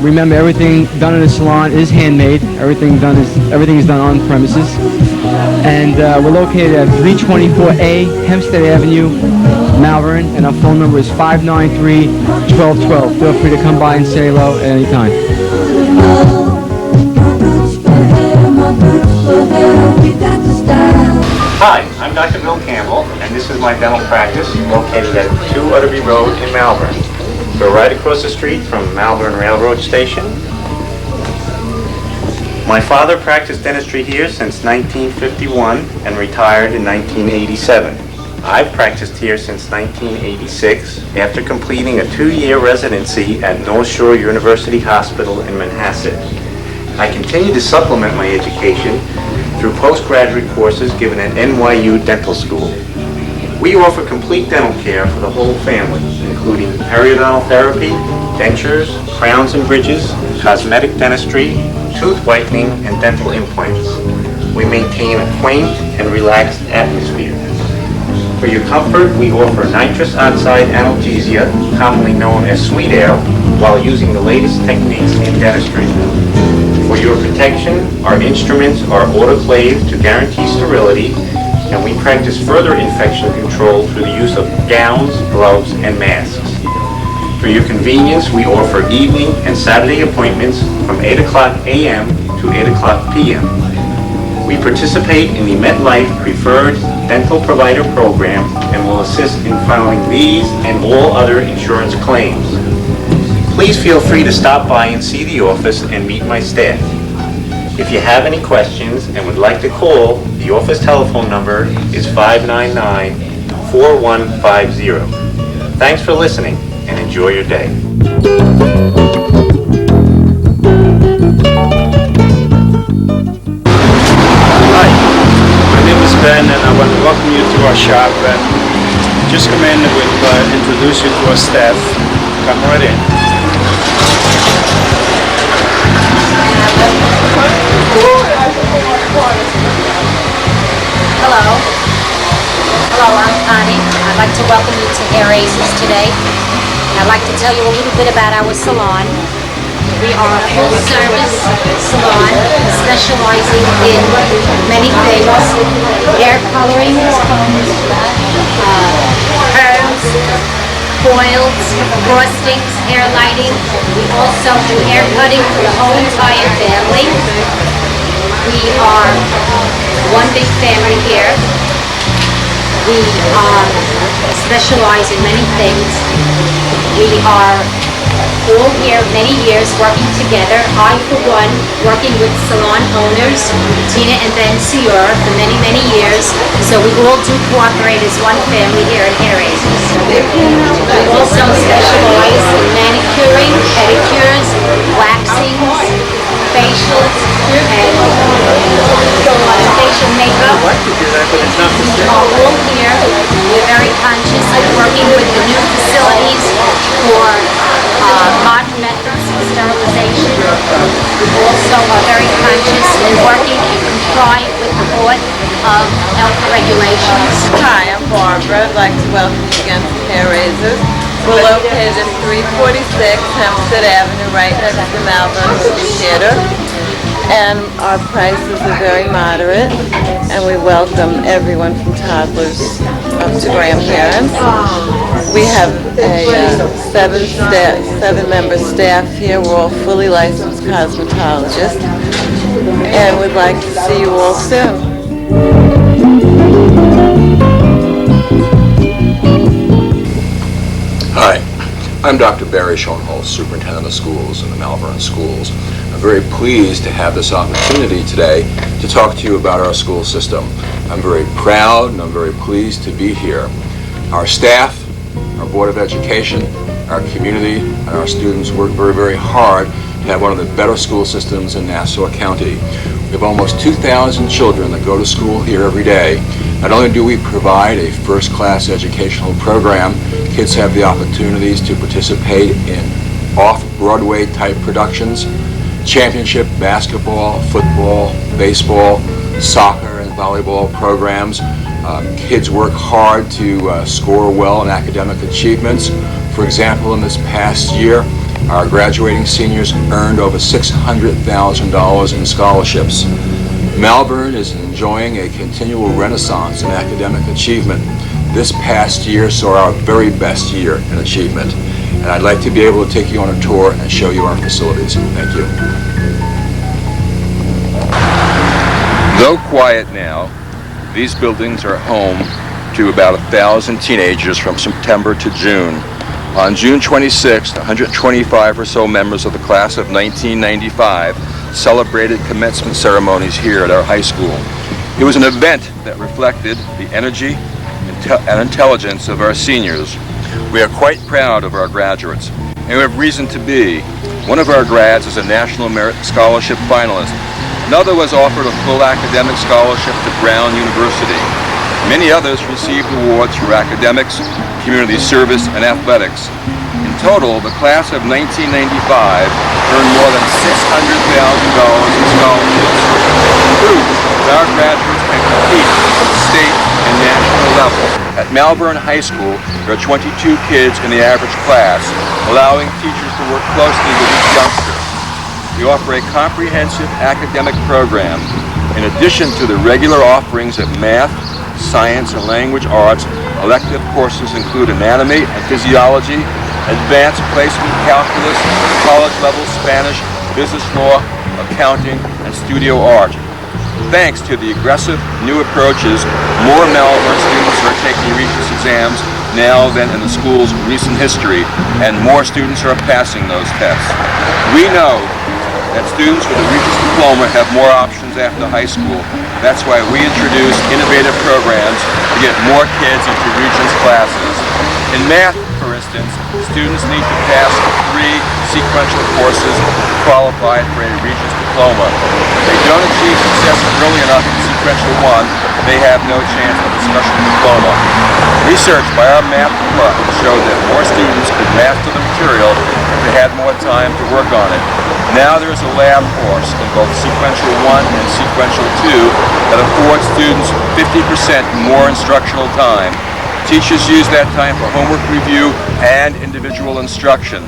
Remember, everything done in the salon is handmade. Everything is done on premises. And we're located at 324A Hempstead Avenue, Malverne, and our phone number is 593-1212. Feel free to come by and say hello at any time. Hi, I'm Dr. Bill Campbell, and this is my dental practice located at 2 Utterby Road in Malverne. We're right across the street from Malverne Railroad Station. My father practiced dentistry here since 1951 and retired in 1987. I've practiced here since 1986 after completing a 2-year residency at North Shore University Hospital in Manhasset. I continue to supplement my education through postgraduate courses given at NYU Dental School. We offer complete dental care for the whole family, including periodontal therapy, dentures, crowns and bridges, cosmetic dentistry, tooth whitening, and dental implants. We maintain a quaint and relaxed atmosphere. For your comfort, we offer nitrous oxide analgesia, commonly known as sweet air, while using the latest techniques in dentistry. For your protection, our instruments are autoclaved to guarantee sterility, and we practice further infection control through the use of gowns, gloves, and masks. For your convenience, we offer evening and Saturday appointments from 8 o'clock a.m. to 8 o'clock p.m. We participate in the MetLife Preferred Dental Provider Program and will assist in filing these and all other insurance claims. Please feel free to stop by and see the office and meet my staff. If you have any questions and would like to call, the office telephone number is 599-4150. Thanks for listening and enjoy your day. Hi, my name is Ben and I want to welcome you to our shop and just come in and we'll introduce you to our staff. Come right in. Hello. Hello, I'm Connie. I'd like to welcome you to Hair Aces today. I'd like to tell you a little bit about our salon. We are a full-service salon specializing in many things. Hair coloring, perms, coils, frostings, hair lighting. We also do hair cutting for the whole entire family. We are one big family here. We specialize in many things. We are all here many years working together. I, for one, working with salon owners, Tina and Ben Ciora, for many, many years. So we all do cooperate as one family here at Hair Aces. We also specialize in manicuring, pedicures, waxings, facials, and facial makeup. We are all here. We're very conscious of working with the new facilities for modern methods sterilization. Also are very conscious in working and comply with the Board of Health regulations. Hi, I'm Barbara. I'd like to welcome you again to Hair Raisers. We're located at 346 Hempstead Avenue, right next to the Malverne Movie Theater. And our prices are very moderate, and we welcome everyone from toddlers up to grandparents. We have a seven-member staff here. We're all fully licensed cosmetologists, and we'd like to see you all soon. Hi, I'm Dr. Barry Schoenholz, Superintendent of Schools in the Malverne Schools. I'm very pleased to have this opportunity today to talk to you about our school system. I'm very proud and I'm very pleased to be here. Our staff, our Board of Education, our community, and our students work very, very hard to have one of the better school systems in Nassau County. We have almost 2,000 children that go to school here every day. Not only do we provide a first-class educational program, kids have the opportunities to participate in off-Broadway type productions, championship basketball, football, baseball, soccer, and volleyball programs. Kids work hard to score well in academic achievements. For example, in this past year, our graduating seniors earned over $600,000 in scholarships. Malverne is enjoying a continual renaissance in academic achievement. This past year saw our very best year in achievement. And I'd like to be able to take you on a tour and show you our facilities. Thank you. Though quiet now, these buildings are home to about 1,000 teenagers from September to June. On June 26th, 125 or so members of the class of 1995 celebrated commencement ceremonies here at our high school. It was an event that reflected the energy and intelligence of our seniors. We are quite proud of our graduates, and we have reason to be. One of our grads is a National Merit Scholarship finalist. Another was offered a full academic scholarship to Brown University. Many others received awards for academics, community service, and athletics. In total, the class of 1995 earned more than $600,000 in scholarships. Proof that our graduates can compete at the state and national level. At Malverne High School, there are 22 kids in the average class, allowing teachers to work closely with each youngster. We offer a comprehensive academic program. In addition to the regular offerings of math, science, and language arts, elective courses include anatomy and physiology, advanced placement calculus, college-level Spanish, business law, accounting, and studio art. Thanks to the aggressive new approaches, more Malverne students are taking Regents exams now than in the school's recent history, and more students are passing those tests. We know that students with a Regents diploma have more options after high school. That's why we introduce innovative programs to get more kids into Regents classes. In math, for instance, students need to pass 3 sequential courses to qualify for a Regents diploma. If they don't achieve success early enough in sequential 1, they have no chance of a special diploma. Research by our math department showed that more students could master the material if they had more time to work on it. Now there is a lab course in both sequential 1 and sequential 2 that affords students 50% more instructional time. Teachers use that time for homework review and individual instruction.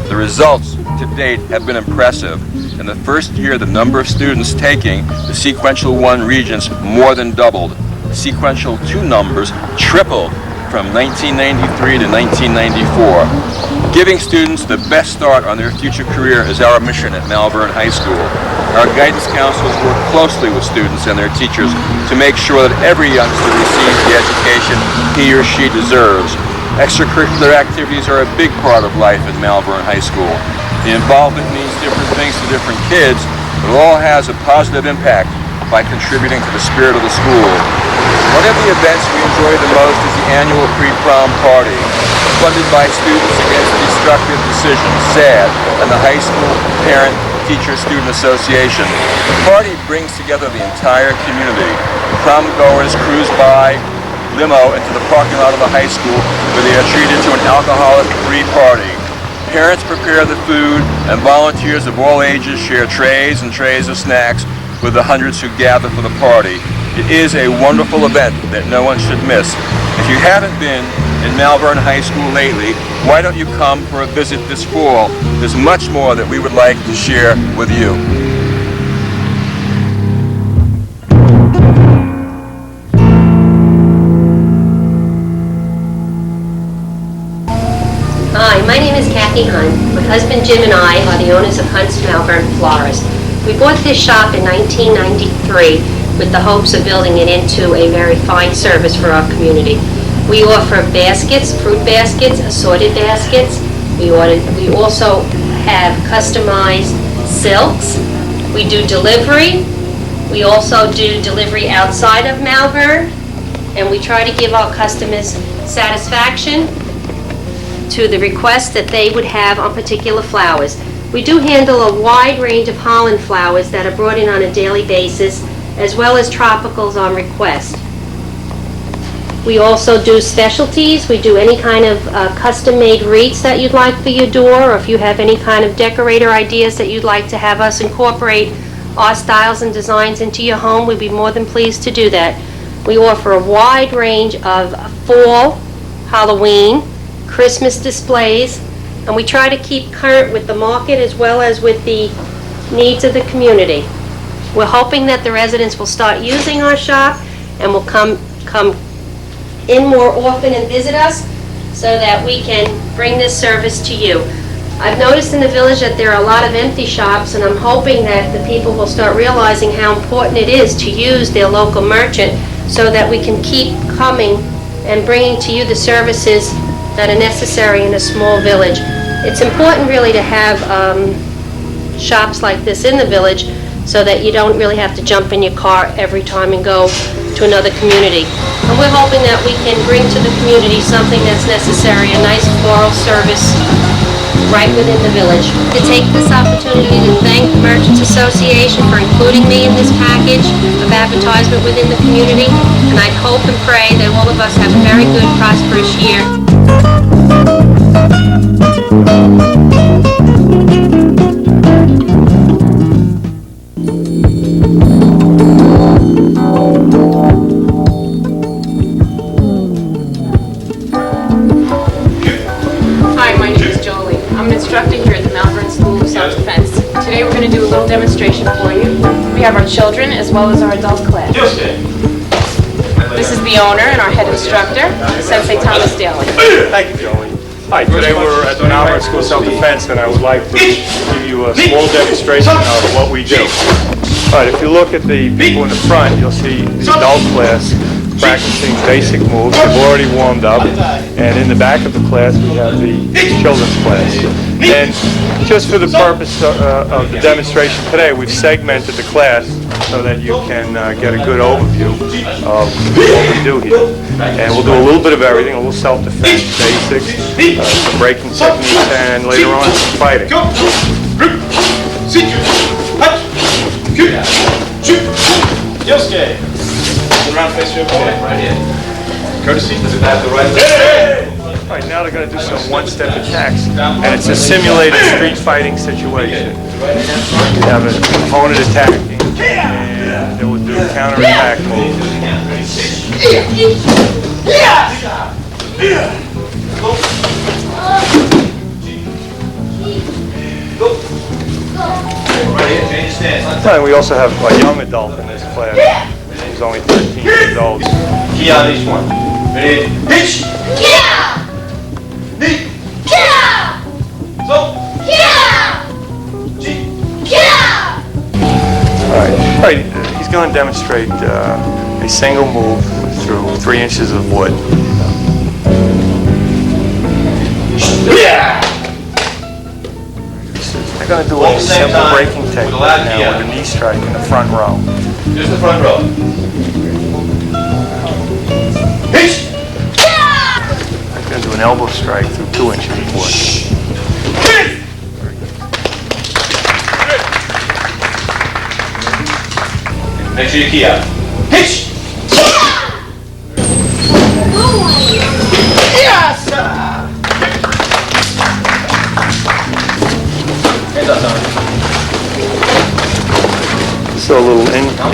The results to date have been impressive. In the first year, the number of students taking the sequential 1 Regents more than doubled. Sequential 2 numbers tripled from 1993 to 1994. Giving students the best start on their future career is our mission at Malverne High School. Our guidance counselors work closely with students and their teachers to make sure that every youngster receives the education he or she deserves. Extracurricular activities are a big part of life at Malverne High School. The involvement means different things to different kids, but it all has a positive impact by contributing to the spirit of the school. One of the events we enjoy the most is the annual pre-prom party, funded by Students Against Destructive Decisions, SAD, and the High School Parent Teacher Student Association. The party brings together the entire community. Prom goers cruise by limo into the parking lot of the high school where they are treated to an alcoholic-free party. parents prepare the food, and volunteers of all ages share trays and trays of snacks with the hundreds who gather for the party. It is a wonderful event that no one should miss. If you haven't been in Malverne High School lately, why don't you come for a visit this fall? There's much more that we would like to share with you. Hi, my name is Kathy Hunt. My husband Jim and I are the owners of Hunt's Malverne Florist. We bought this shop in 1993 with the hopes of building it into a very fine service for our community. We offer baskets, fruit baskets, assorted baskets. We also have customized silks. We do delivery. We also do delivery outside of Malverne, and we try to give our customers satisfaction to the request that they would have on particular flowers. We do handle a wide range of Holland flowers that are brought in on a daily basis, as well as tropicals on request. We also do specialties. We do any kind of custom-made wreaths that you'd like for your door, or if you have any kind of decorator ideas that you'd like to have us incorporate our styles and designs into your home, we'd be more than pleased to do that. We offer a wide range of fall, Halloween, Christmas displays, and we try to keep current with the market as well as with the needs of the community. We're hoping that the residents will start using our shop and will come in more often and visit us so that we can bring this service to you. I've noticed in the village that there are a lot of empty shops, and I'm hoping that the people will start realizing how important it is to use their local merchant so that we can keep coming and bringing to you the services that are necessary in a small village. It's important really to have shops like this in the village so that you don't really have to jump in your car every time and go to another community. And we're hoping that we can bring to the community something that's necessary, a nice floral service right within the village. To take this opportunity to thank the Merchants Association for including me in this package of advertisement within the community, and I hope and pray that all of us have a very good, prosperous year. Hi, my name is Jolie. I'm an instructor here at the Malverne School of Self-Defense. Today we're going to do a little demonstration for you. We have our children as well as our adult class. This is the owner and our head instructor, Sensei Thomas Daly. Thank you, Jolie. Hi, today we're at the Malverne School of Self-Defense, and I would like to give you a small demonstration of what we do. All right, if you look at the people in the front, you'll see the adult class practicing basic moves. They've already warmed up. And in the back of the class, we have the children's class. And just for the purpose of the demonstration today, we've segmented the class so that you can get a good overview of what we do here. And we'll do a little bit of everything, a little self-defense, basics, some breaking techniques, and later on some fighting. Yosuke! Turn around, face your opponent. Right here. Courtesy? Does it have the right leg? All right, now they're going to do some one-step attacks, and it's a simulated street fighting situation. You have an opponent attacking, and they will do counter-attack moves. And we also have a young adult in this class. He's only 13 years old. Key on each one. Ready? Pitch! Yeah! Yeah! So! Yeah! Yeah! All right, he's going to demonstrate a single move through 3 inches of wood. Yeah! They're going to do a simple breaking technique now with a knee strike in the front row. Just the front row. Pitch! I'm going to do an elbow strike through 2 inches of wood. Make sure you key out. Pitch! Yes! also a little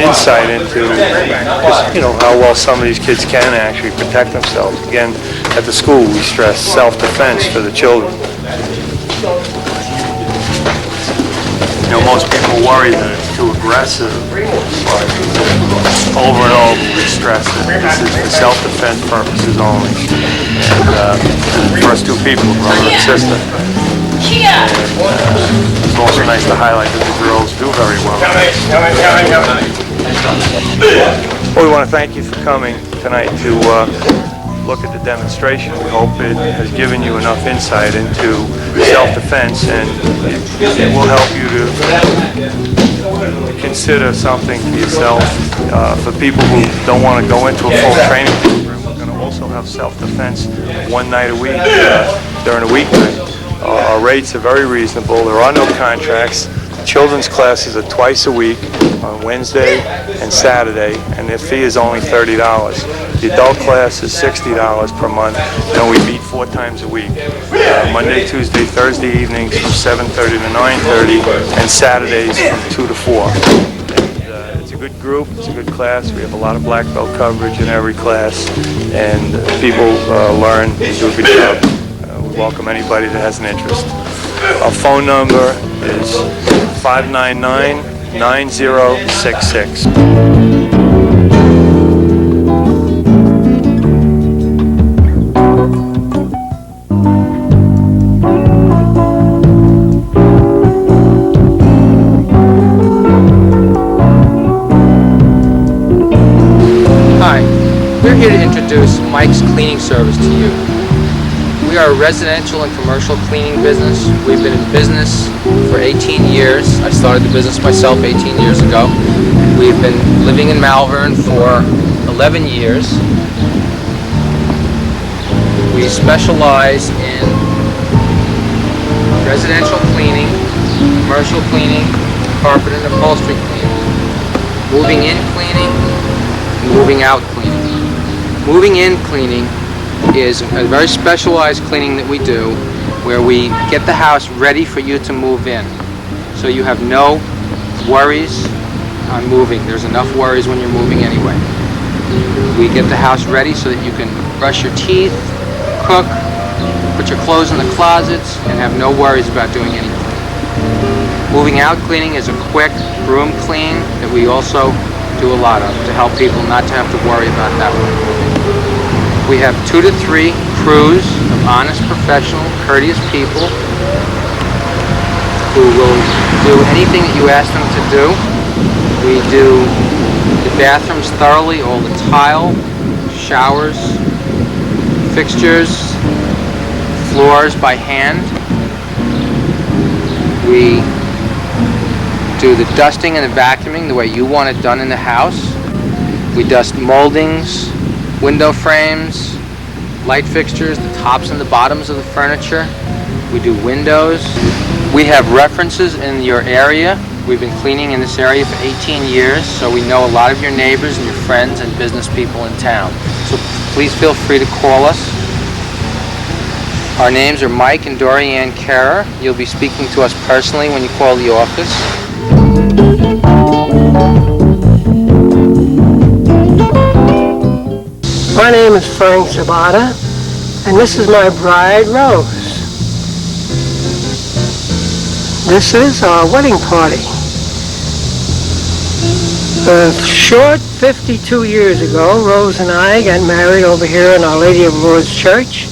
insight into just, how well some of these kids can actually protect themselves. Again, at the school we stress self-defense for the children. Most people worry that it's too aggressive, but over and over we stress that this is for self-defense purposes only. And the first two people are brother and sister. And it's also nice to highlight that the girls do very well. Well, we want to thank you for coming tonight to look at the demonstration. We hope it has given you enough insight into self-defense, and it will help you to consider something for yourself. For people who don't want to go into a full training program, we're going to also have self-defense one night a week during a weeknight. Our rates are very reasonable. There are no contracts. Children's classes are twice a week on Wednesday and Saturday, and their fee is only $30. The adult class is $60 per month, and we meet 4 times a week. Monday, Tuesday, Thursday evenings from 7:30 to 9:30, and Saturdays from 2 to 4. And, it's a good group, it's a good class. We have a lot of black belt coverage in every class, and people learn and do a good job. We welcome anybody that has an interest. Our phone number is 599-9066. Hi, we're here to introduce Mike's Cleaning Service to you. We are a residential and commercial cleaning business. We've been in business for 18 years. I started the business myself 18 years ago. We've been living in Malverne for 11 years. We specialize in residential cleaning, commercial cleaning, carpet and upholstery cleaning, moving in cleaning, moving out cleaning. Moving in cleaning is a very specialized cleaning that we do where we get the house ready for you to move in. So you have no worries on moving. There's enough worries when you're moving anyway. We get the house ready so that you can brush your teeth, cook, put your clothes in the closets, and have no worries about doing anything. Moving out cleaning is a quick room clean that we also do a lot of to help people not to have to worry about that one. We have 2 to 3 crews of honest, professional, courteous people who will do anything that you ask them to do. We do the bathrooms thoroughly, all the tile, showers, fixtures, floors by hand. We do the dusting and the vacuuming the way you want it done in the house. We dust moldings, window frames, light fixtures, the tops and the bottoms of the furniture. We do windows. We have references in your area. We've been cleaning in this area for 18 years, so we know a lot of your neighbors and your friends and business people in town. So please feel free to call us. Our names are Mike and Dorianne Kerr. You'll be speaking to us personally when you call the office. My name is Frank Zabata, and this is my bride, Rose. This is our wedding party. A short 52 years ago, Rose and I got married over here in Our Lady of Lourdes Church.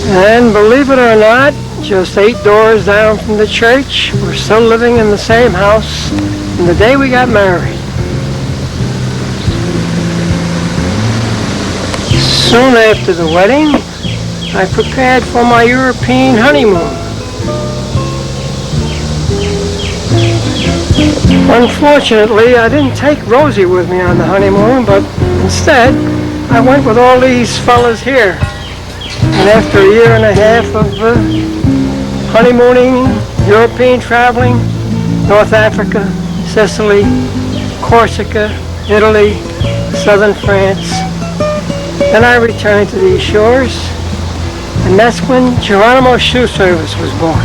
And believe it or not, just 8 doors down from the church, we're still living in the same house from the day we got married. Soon after the wedding, I prepared for my European honeymoon. Unfortunately, I didn't take Rosie with me on the honeymoon, but instead, I went with all these fellas here. And after a year and a half of honeymooning, European traveling, North Africa, Sicily, Corsica, Italy, southern France, then I returned to these shores, and that's when Geronimo's Shoe Service was born.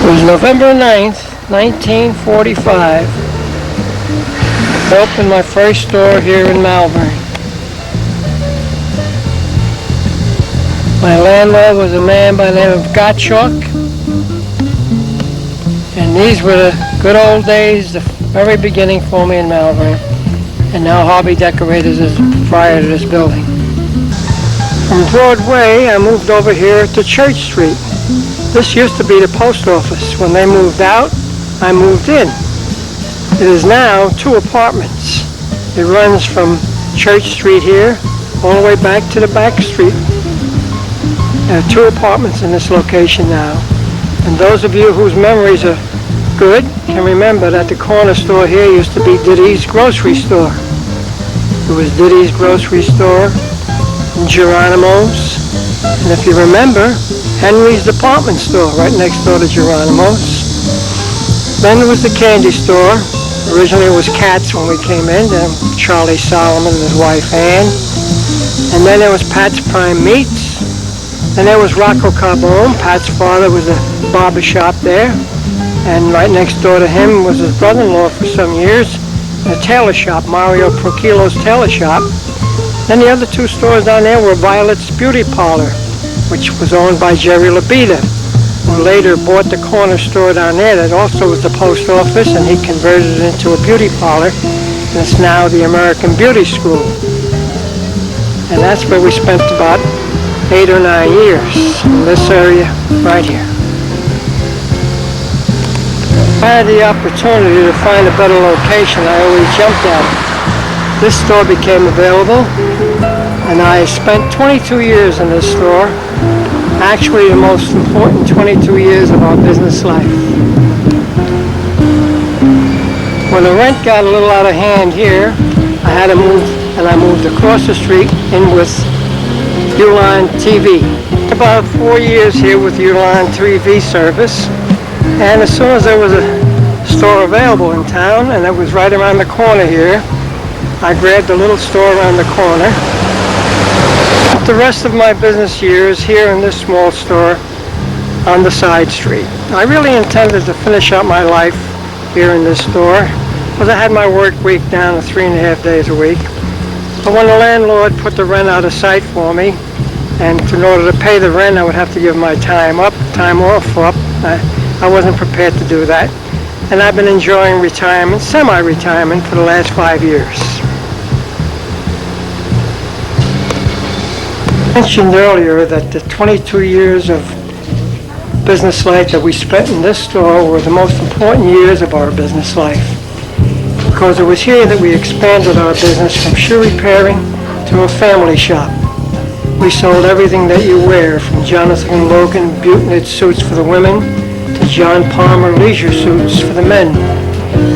It was November 9th, 1945. I opened my first store here in Malverne. My landlord was a man by the name of Gottschalk. And these were the good old days, the very beginning for me in Malverne. And now Hobby Decorators is prior to this building. From Broadway, I moved over here to Church Street. This used to be the post office. When they moved out, I moved in. It is now 2 apartments. It runs from Church Street here all the way back to the back street. There are 2 apartments in this location now. And those of you whose memories are good can remember that the corner store here used to be Diddy's grocery store. It was Diddy's grocery store, and Geronimo's, and if you remember, Henry's department store right next door to Geronimo's. Then there was the candy store. Originally it was Katz when we came in, then Charlie Solomon and his wife Ann. And then there was Pat's Prime Meats. Then there was Rocco Carbone. Pat's father was a barber shop there. And right next door to him was his brother-in-law for some years, a tailor shop, Mario Prokilo's tailor shop. Then the other 2 stores down there were Violet's Beauty Parlor, which was owned by Jerry Labita, who later bought the corner store down there that also was the post office, and he converted it into a beauty parlor, and it's now the American Beauty School. And that's where we spent about 8 or 9 years, in this area right here. If I had the opportunity to find a better location, I always jumped at it. This store became available, and I spent 22 years in this store, actually the most important 22 years of our business life. When the rent got a little out of hand here, I had to move, and I moved across the street in with Uline TV. About 4 years here with Uline TV service, and as soon as there was a store available in town, and it was right around the corner here, I grabbed a little store around the corner. The rest of my business years here in this small store on the side street. I really intended to finish out my life here in this store, because I had my work week down to 3.5 days a week. But when the landlord put the rent out of sight for me, and in order to pay the rent I would have to give my time off up, I wasn't prepared to do that. And I've been enjoying retirement, semi-retirement, for the last 5 years. I mentioned earlier that the 22 years of business life that we spent in this store were the most important years of our business life, because it was here that we expanded our business from shoe repairing to a family shop. We sold everything that you wear, from Jonathan Logan Butenit suits for the women to John Palmer leisure suits for the men,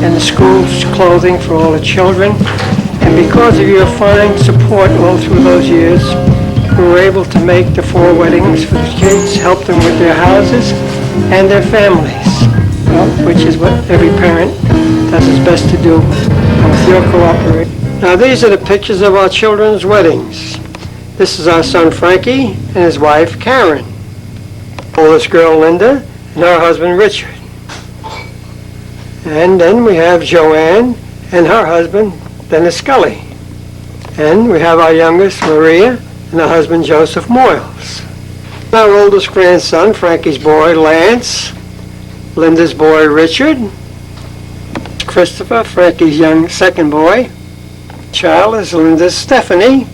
and the school's clothing for all the children. And because of your fine support all through those years, we were able to make the 4 weddings for the kids, help them with their houses and their families, which is what every parent does his best to do with your cooperation. Now these are the pictures of our children's weddings. This is our son Frankie and his wife Karen, oldest girl Linda, and her husband Richard. And then we have Joanne and her husband Dennis Scully. And we have our youngest Maria and her husband Joseph Moyles. Our oldest grandson, Frankie's boy Lance, Linda's boy Richard, Christopher, Frankie's young second boy. Child is Linda's Stephanie.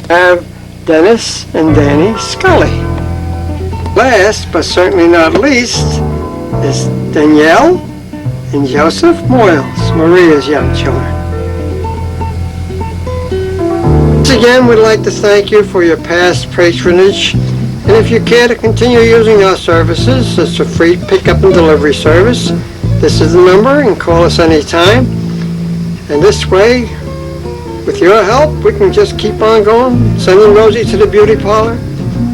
We have Dennis and Danny Scully. Last, but certainly not least, is Danielle and Joseph Moyles, Maria's young children. Once again, we'd like to thank you for your past patronage, and if you care to continue using our services, it's a free pickup and delivery service. This is the number, and call us anytime. And this way, with your help, we can just keep on going, sending Rosie to the beauty parlor.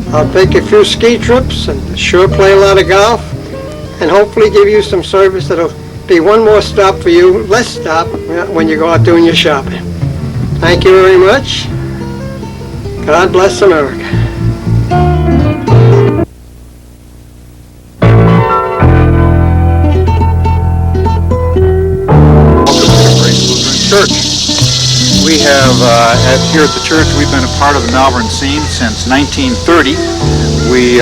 I'll take a few ski trips and sure play a lot of golf, and hopefully give you some service that'll be one more stop for you, less stop when you go out doing your shopping. Thank you very much. God bless America. here at the church, we've been a part of the Malverne scene since 1930.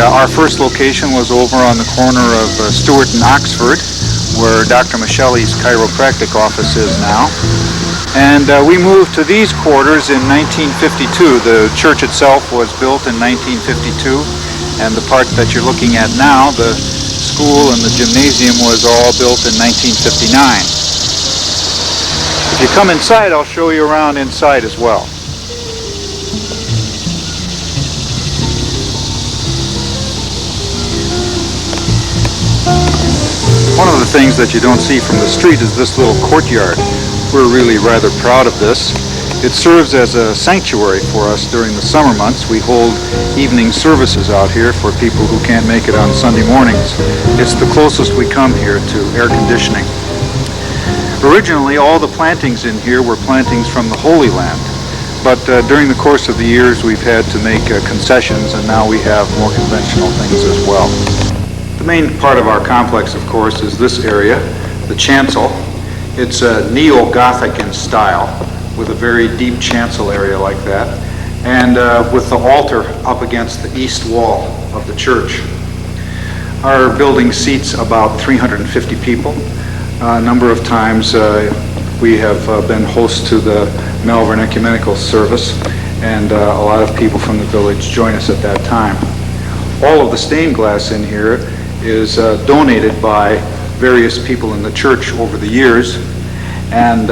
Our first location was over on the corner of Stewart and Oxford, where Dr. Michelli's chiropractic office is now. And we moved to these quarters in 1952. The church itself was built in 1952, and the part that you're looking at now, the school and the gymnasium, was all built in 1959. If you come inside, I'll show you around inside as well. One of the things that you don't see from the street is this little courtyard. We're really rather proud of this. It serves as a sanctuary for us during the summer months. We hold evening services out here for people who can't make it on Sunday mornings. It's the closest we come here to air conditioning. Originally, all the plantings in here were plantings from the Holy Land, but during the course of the years we've had to make concessions, and now we have more conventional things as well. The main part of our complex, of course, is this area, the chancel. It's neo-Gothic in style, with a very deep chancel area like that, and with the altar up against the east wall of the church. Our building seats about 350 people. A number of times we have been host to the Malverne Ecumenical Service, and a lot of people from the village join us at that time. All of the stained glass in here is donated by various people in the church over the years, and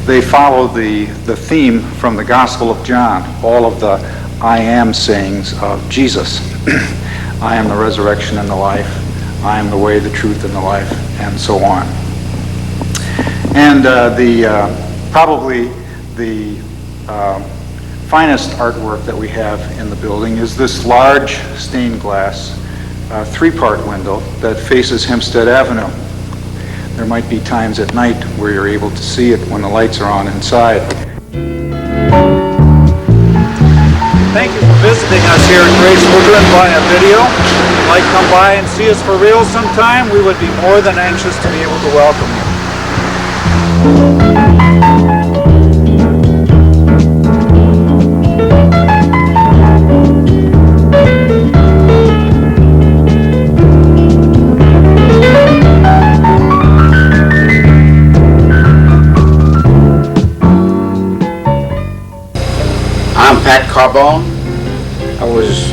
they follow the theme from the Gospel of John, all of the I am sayings of Jesus. I am the resurrection and the life. I am the way, the truth, and the life, and so on. And probably the finest artwork that we have in the building is this large stained glass three-part window that faces Hempstead Avenue. There might be times at night where you're able to see it when the lights are on inside. Thank you for visiting us here at Grace Lutheran via video. If you'd like to come by and see us for real sometime, we would be more than anxious to be able to welcome you. I'm Pat Carbone. I was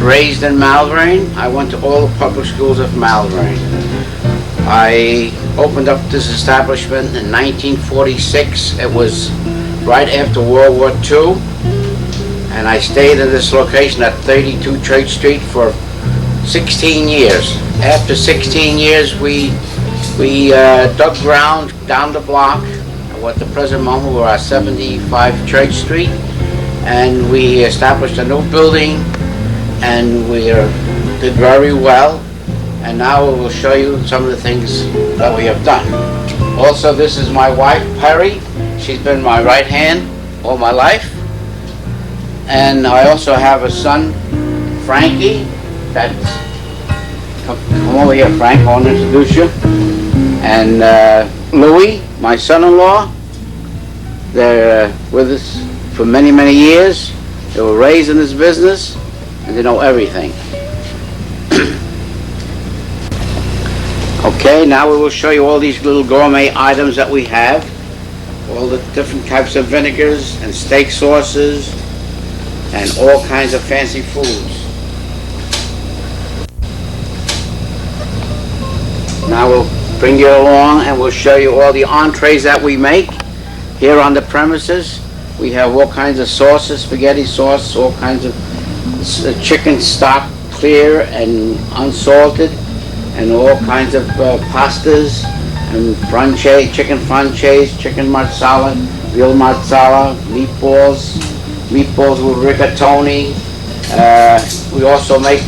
raised in Malverne. I went to all the public schools of Malverne. I opened up this establishment in 1946. It was right after World War II. And I stayed in this location at 32 Church Street for 16 years. After 16 years, we dug ground down the block. At the present moment, we're at 75 Church Street. And we established a new building, and we did very well. And now we will show you some of the things that we have done. Also, this is my wife, Perry. She's been my right hand all my life. And I also have a son, Frankie. Come over here, Frank. I want to introduce you. And Louis, my son-in-law. They're with us for many, many years. They were raised in this business, and they know everything. Okay, now we will show you all these little gourmet items that we have. All the different types of vinegars and steak sauces and all kinds of fancy foods. Now we'll bring you along and we'll show you all the entrees that we make here on the premises. We have all kinds of sauces, spaghetti sauce, all kinds of chicken stock, clear and unsalted, and all kinds of pastas and chicken franchise, chicken marsala, veal marsala, meatballs with rigatoni. We also make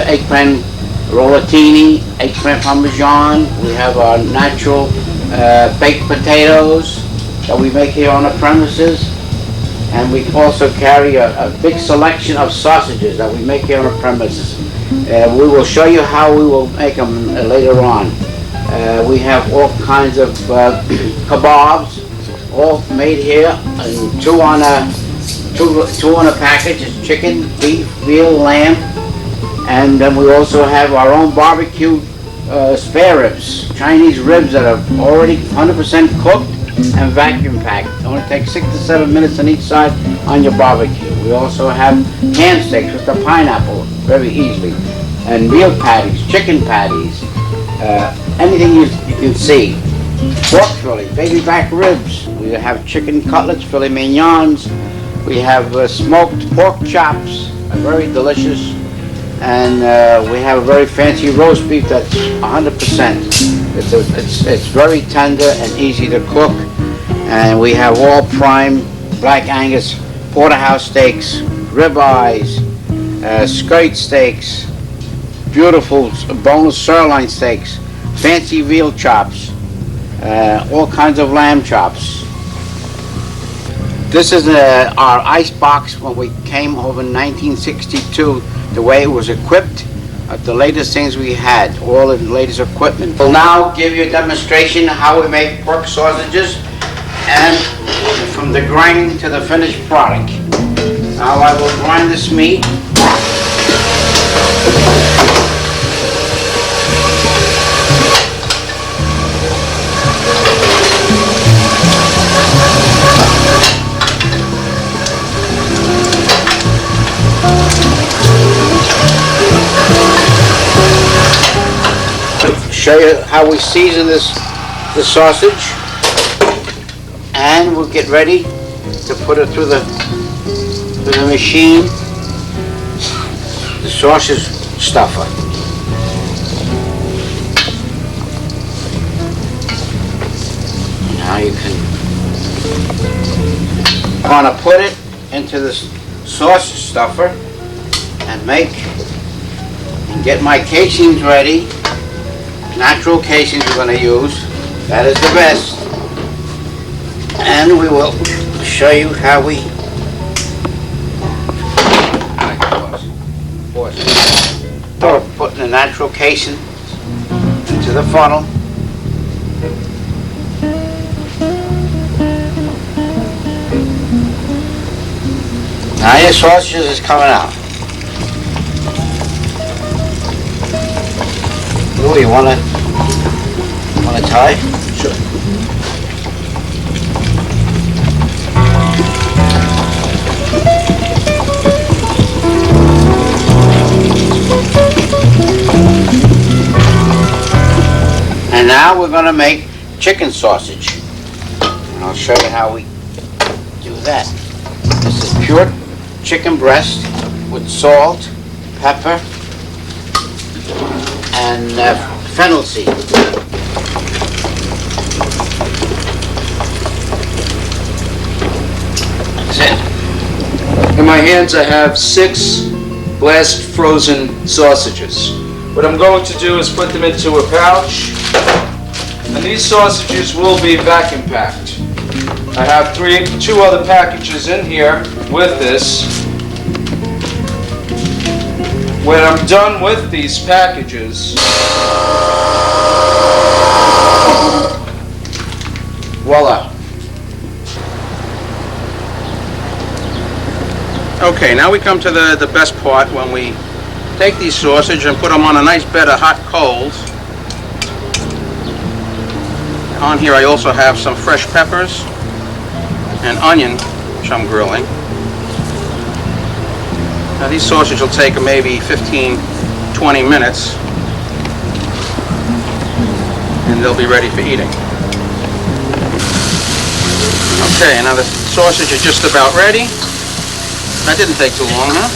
eggplant rollatini, eggplant parmesan. We have our natural baked potatoes that we make here on the premises. And we also carry a big selection of sausages that we make here on the premises. We will show you how we will make them later on. We have all kinds of kebabs, all made here, and two on a package. It's chicken, beef, veal, lamb, and then we also have our own barbecue spare ribs, Chinese ribs that are already 100% cooked and vacuum packed. It only takes 6 to 7 minutes on each side on your barbecue. We also have ham steaks with the pineapple very easily, and veal patties, chicken patties, anything you can see. Pork fillet, baby back ribs. We have chicken cutlets, filet mignons. We have smoked pork chops, very delicious. And we have a very fancy roast beef that's 100%. It's very tender and easy to cook. And we have all prime Black Angus porterhouse steaks, ribeyes, skirt steaks, beautiful boneless sirloin steaks, fancy veal chops, all kinds of lamb chops. This is our ice box when we came over in 1962, the way it was equipped, the latest things we had, all the latest equipment. We'll now give you a demonstration of how we make pork sausages, and from the grain to the finished product. Now I will grind this meat. Show you how we season the sausage, and we'll get ready to put it through the machine, the sausage stuffer. Now you can want to put it into the sausage stuffer and get my casings ready. Natural casings we're going to use. That is the best. And we will show you how we start putting the natural casing into the funnel. Now your sausages is coming out. Lou, you wanna tie? Sure. And now we're gonna make chicken sausage. And I'll show you how we do that. This is pure chicken breast with salt, pepper, and fennel seed. That's it. In my hands I have 6 blast frozen sausages. What I'm going to do is put them into a pouch, and these sausages will be vacuum packed. I have 2 other packages in here with this. When I'm done with these packages, voila. okay, now we come to the best part, when we take these sausage and put them on a nice bed of hot coals. On here I also have some fresh peppers and onion, which I'm grilling. Now these sausages will take maybe 15-20 minutes, and they'll be ready for eating. Okay, now the sausage is just about ready. That didn't take too long, huh?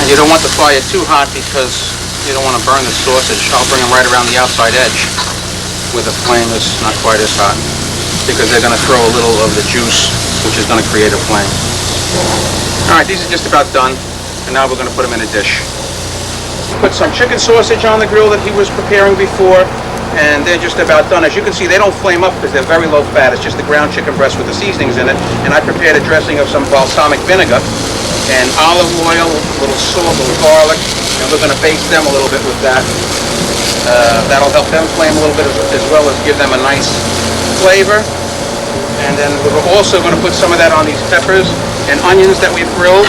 You don't want the fire too hot because you don't want to burn the sausage. I'll bring them right around the outside edge where the flame is not quite as hot, because they're going to throw a little of the juice, which is going to create a flame. All right, these are just about done, and now we're going to put them in a dish. Put some chicken sausage on the grill that he was preparing before. and they're just about done. As you can see, they don't flame up because they're very low fat. It's just the ground chicken breast with the seasonings in it. And I prepared a dressing of some balsamic vinegar and olive oil, a little salt, a little garlic, and we're going to baste them a little bit with that. That'll help them flame a little bit as well as give them a nice flavor. And then we're also going to put some of that on these peppers and onions that we've grilled.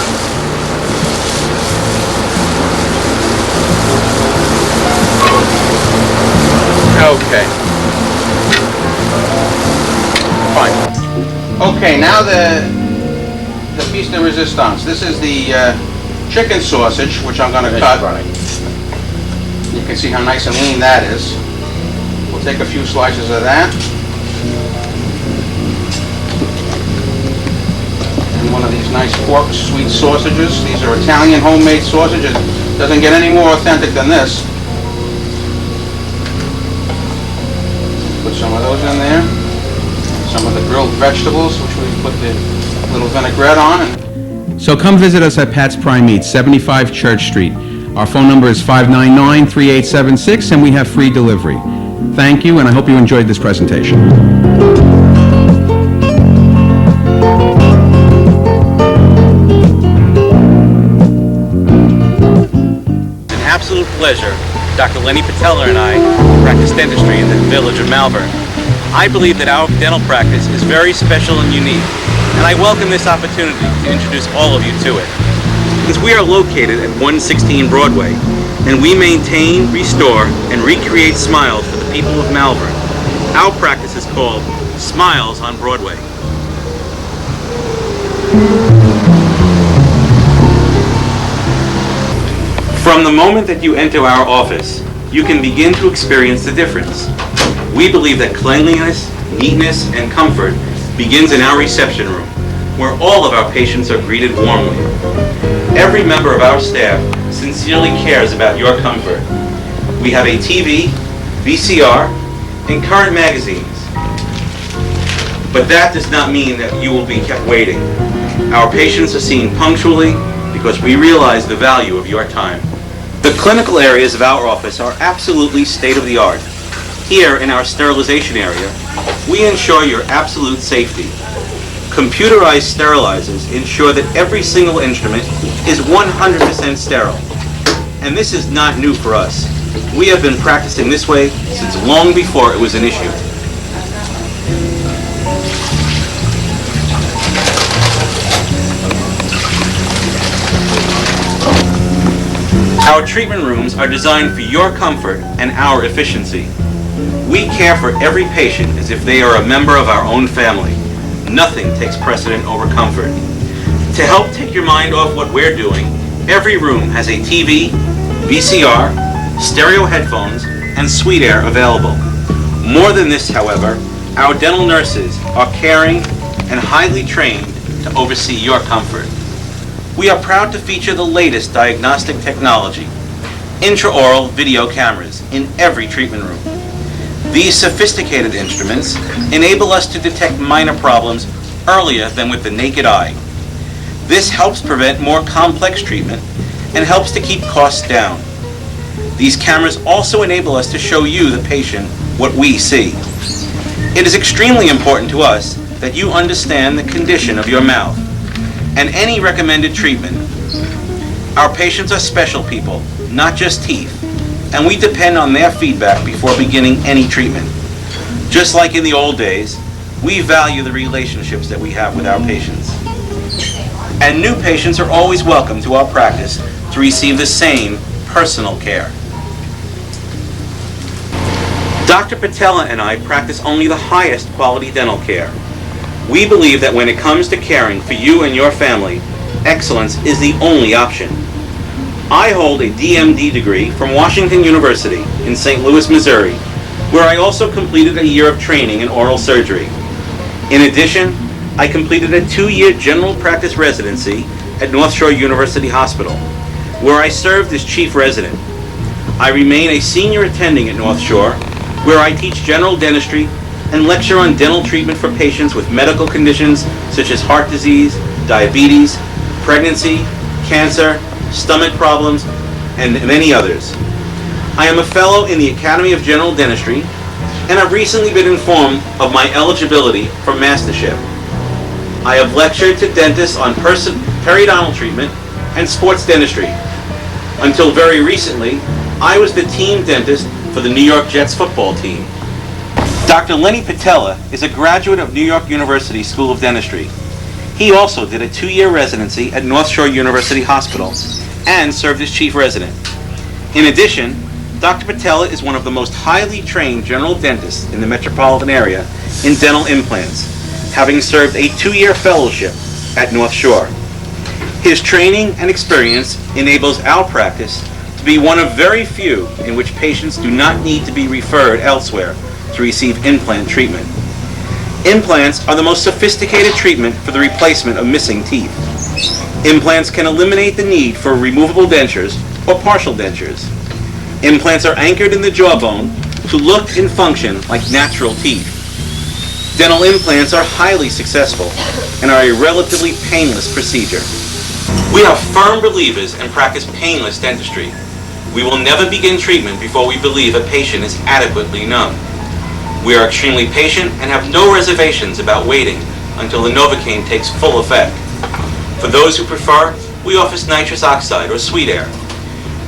Okay. Fine. Okay, now the piece de resistance. This is the chicken sausage, which I'm going to cut. You can see how nice and lean that is. We'll take a few slices of that. And one of these nice pork sweet sausages. These are Italian homemade sausages. Doesn't get any more authentic than this. Put some of those in there. Some of the grilled vegetables, which we put the little vinaigrette on. So come visit us at Pat's Prime Meats, 75 Church Street. Our phone number is 599-3876, and we have free delivery. Thank you, and I hope you enjoyed this presentation. An absolute pleasure. Dr. Lenny Patella and I practice dentistry in the village of Malverne. I believe that our dental practice is very special and unique, and I welcome this opportunity to introduce all of you to it. Since we are located at 116 Broadway, and we maintain, restore, and recreate smiles for the people of Malverne, our practice is called Smiles on Broadway. From the moment that you enter our office, you can begin to experience the difference. We believe that cleanliness, neatness, and comfort begins in our reception room, where all of our patients are greeted warmly. Every member of our staff sincerely cares about your comfort. We have a TV, VCR, and current magazines. But that does not mean that you will be kept waiting. Our patients are seen punctually because we realize the value of your time. The clinical areas of our office are absolutely state-of-the-art. Here in our sterilization area, we ensure your absolute safety. Computerized sterilizers ensure that every single instrument is 100% sterile. And this is not new for us. We have been practicing this way since long before it was an issue. Our treatment rooms are designed for your comfort and our efficiency. We care for every patient as if they are a member of our own family. Nothing takes precedent over comfort. To help take your mind off what we're doing, every room has a TV, VCR, stereo headphones, and Sweet Air available. More than this, however, our dental nurses are caring and highly trained to oversee your comfort. We are proud to feature the latest diagnostic technology, intraoral video cameras in every treatment room. These sophisticated instruments enable us to detect minor problems earlier than with the naked eye. This helps prevent more complex treatment and helps to keep costs down. These cameras also enable us to show you, the patient, what we see. It is extremely important to us that you understand the condition of your mouth and any recommended treatment. Our patients are special people, not just teeth, and we depend on their feedback before beginning any treatment. Just like in the old days, we value the relationships that we have with our patients. And new patients are always welcome to our practice to receive the same personal care. Dr. Patella and I practice only the highest quality dental care. We believe that when it comes to caring for you and your family, excellence is the only option. I hold a DMD degree from Washington University in St. Louis, Missouri, where I also completed a year of training in oral surgery. In addition, I completed a 2-year general practice residency at North Shore University Hospital, where I served as chief resident. I remain a senior attending at North Shore, where I teach general dentistry and lecture on dental treatment for patients with medical conditions such as heart disease, diabetes, pregnancy, cancer, stomach problems, and many others. I am a fellow in the Academy of General Dentistry, and I've recently been informed of my eligibility for mastership. I have lectured to dentists on periodontal treatment and sports dentistry. Until very recently, I was the team dentist for the New York Jets football team. Dr. Lenny Patella is a graduate of New York University School of Dentistry. He also did a 2-year residency at North Shore University Hospital and served as chief resident. In addition, Dr. Patella is one of the most highly trained general dentists in the metropolitan area in dental implants, having served a 2-year fellowship at North Shore. His training and experience enables our practice to be one of very few in which patients do not need to be referred elsewhere to receive implant treatment. Implants are the most sophisticated treatment for the replacement of missing teeth. Implants can eliminate the need for removable dentures or partial dentures. Implants are anchored in the jawbone to look and function like natural teeth. Dental implants are highly successful and are a relatively painless procedure. We are firm believers and practice painless dentistry. We will never begin treatment before we believe a patient is adequately numb. We are extremely patient and have no reservations about waiting until the Novocaine takes full effect. For those who prefer, we offer nitrous oxide or sweet air.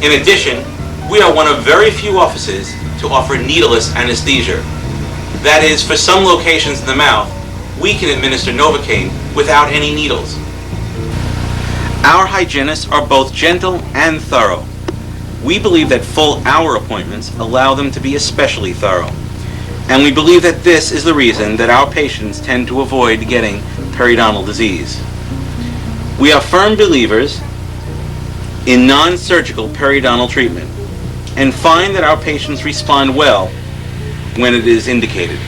In addition, we are one of very few offices to offer needleless anesthesia. That is, for some locations in the mouth, we can administer Novocaine without any needles. Our hygienists are both gentle and thorough. We believe that full hour appointments allow them to be especially thorough. And we believe that this is the reason that our patients tend to avoid getting periodontal disease. We are firm believers in non-surgical periodontal treatment and find that our patients respond well when it is indicated.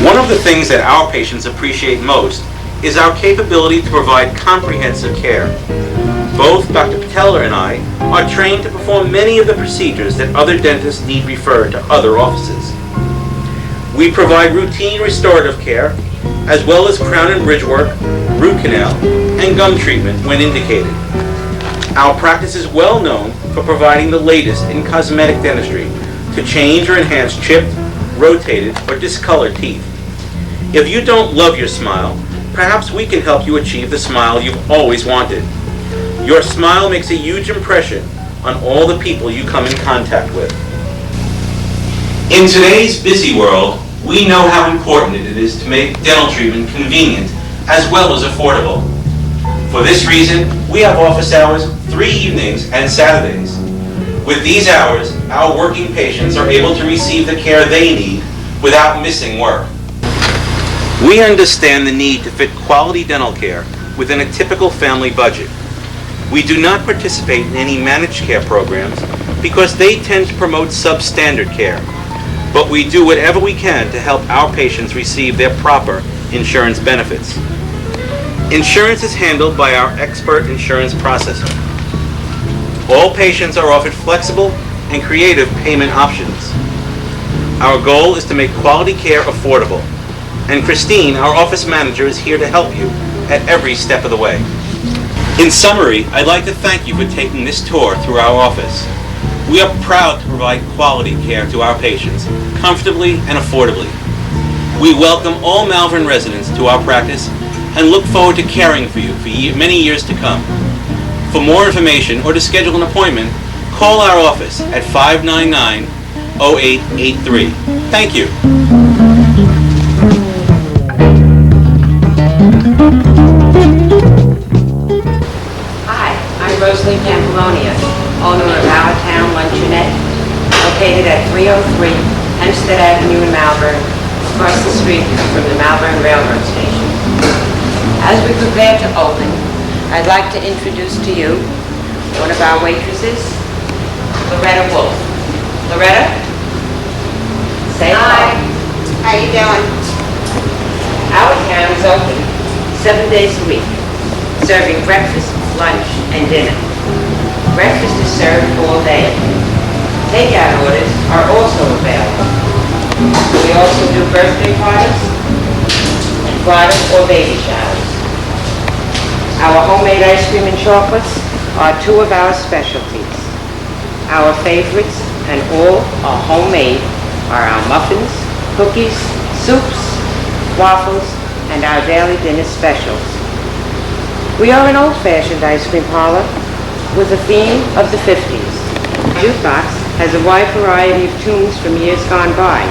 One of the things that our patients appreciate most is our capability to provide comprehensive care. Both Dr. Patella and I are trained to perform many of the procedures that other dentists need referred to other offices. We provide routine restorative care, as well as crown and bridge work, root canal, and gum treatment when indicated. Our practice is well known for providing the latest in cosmetic dentistry to change or enhance chipped, rotated, or discolored teeth. If you don't love your smile, perhaps we can help you achieve the smile you've always wanted. Your smile makes a huge impression on all the people you come in contact with. In today's busy world, we know how important it is to make dental treatment convenient as well as affordable. For this reason, we have office hours 3 evenings and Saturdays. With these hours, our working patients are able to receive the care they need without missing work. We understand the need to fit quality dental care within a typical family budget. We do not participate in any managed care programs because they tend to promote substandard care, but we do whatever we can to help our patients receive their proper insurance benefits. Insurance is handled by our expert insurance processor. All patients are offered flexible and creative payment options. Our goal is to make quality care affordable, and Christine, our office manager, is here to help you at every step of the way. In summary, I'd like to thank you for taking this tour through our office. We are proud to provide quality care to our patients, comfortably and affordably. We welcome all Malverne residents to our practice and look forward to caring for you for many years to come. For more information or to schedule an appointment, call our office at 599-0883. Thank you. Rosalie Pampalonia, owner of Our Town Luncheonette, located at 303 Hempstead Avenue in Malverne, across the street from the Malverne Railroad Station. As we prepare to open, I'd like to introduce to you one of our waitresses, Loretta Wolf. Loretta? Say hello. How you doing? Our town is open 7 days a week, serving breakfast, lunch, and dinner. Breakfast is served all day. Takeout orders are also available. We also do birthday parties and bridal or baby showers. Our homemade ice cream and chocolates are 2 of our specialties. Our favorites, and all are homemade, are our muffins, cookies, soups, waffles, and our daily dinner specials. We are an old-fashioned ice cream parlor with a theme of the 50s. Jukebox has a wide variety of tunes from years gone by.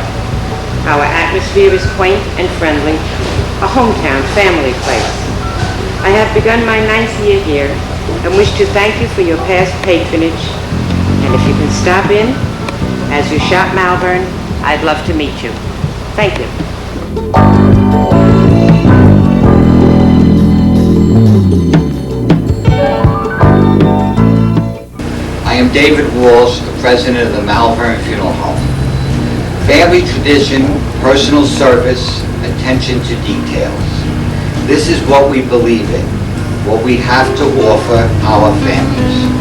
Our atmosphere is quaint and friendly, a hometown family place. I have begun my 9th year here and wish to thank you for your past patronage. And if you can stop in as you shop Malverne, I'd love to meet you. Thank you. I am David Walsh, the president of the Malverne Funeral Home. Family tradition, personal service, attention to details. This is what we believe in, what we have to offer our families.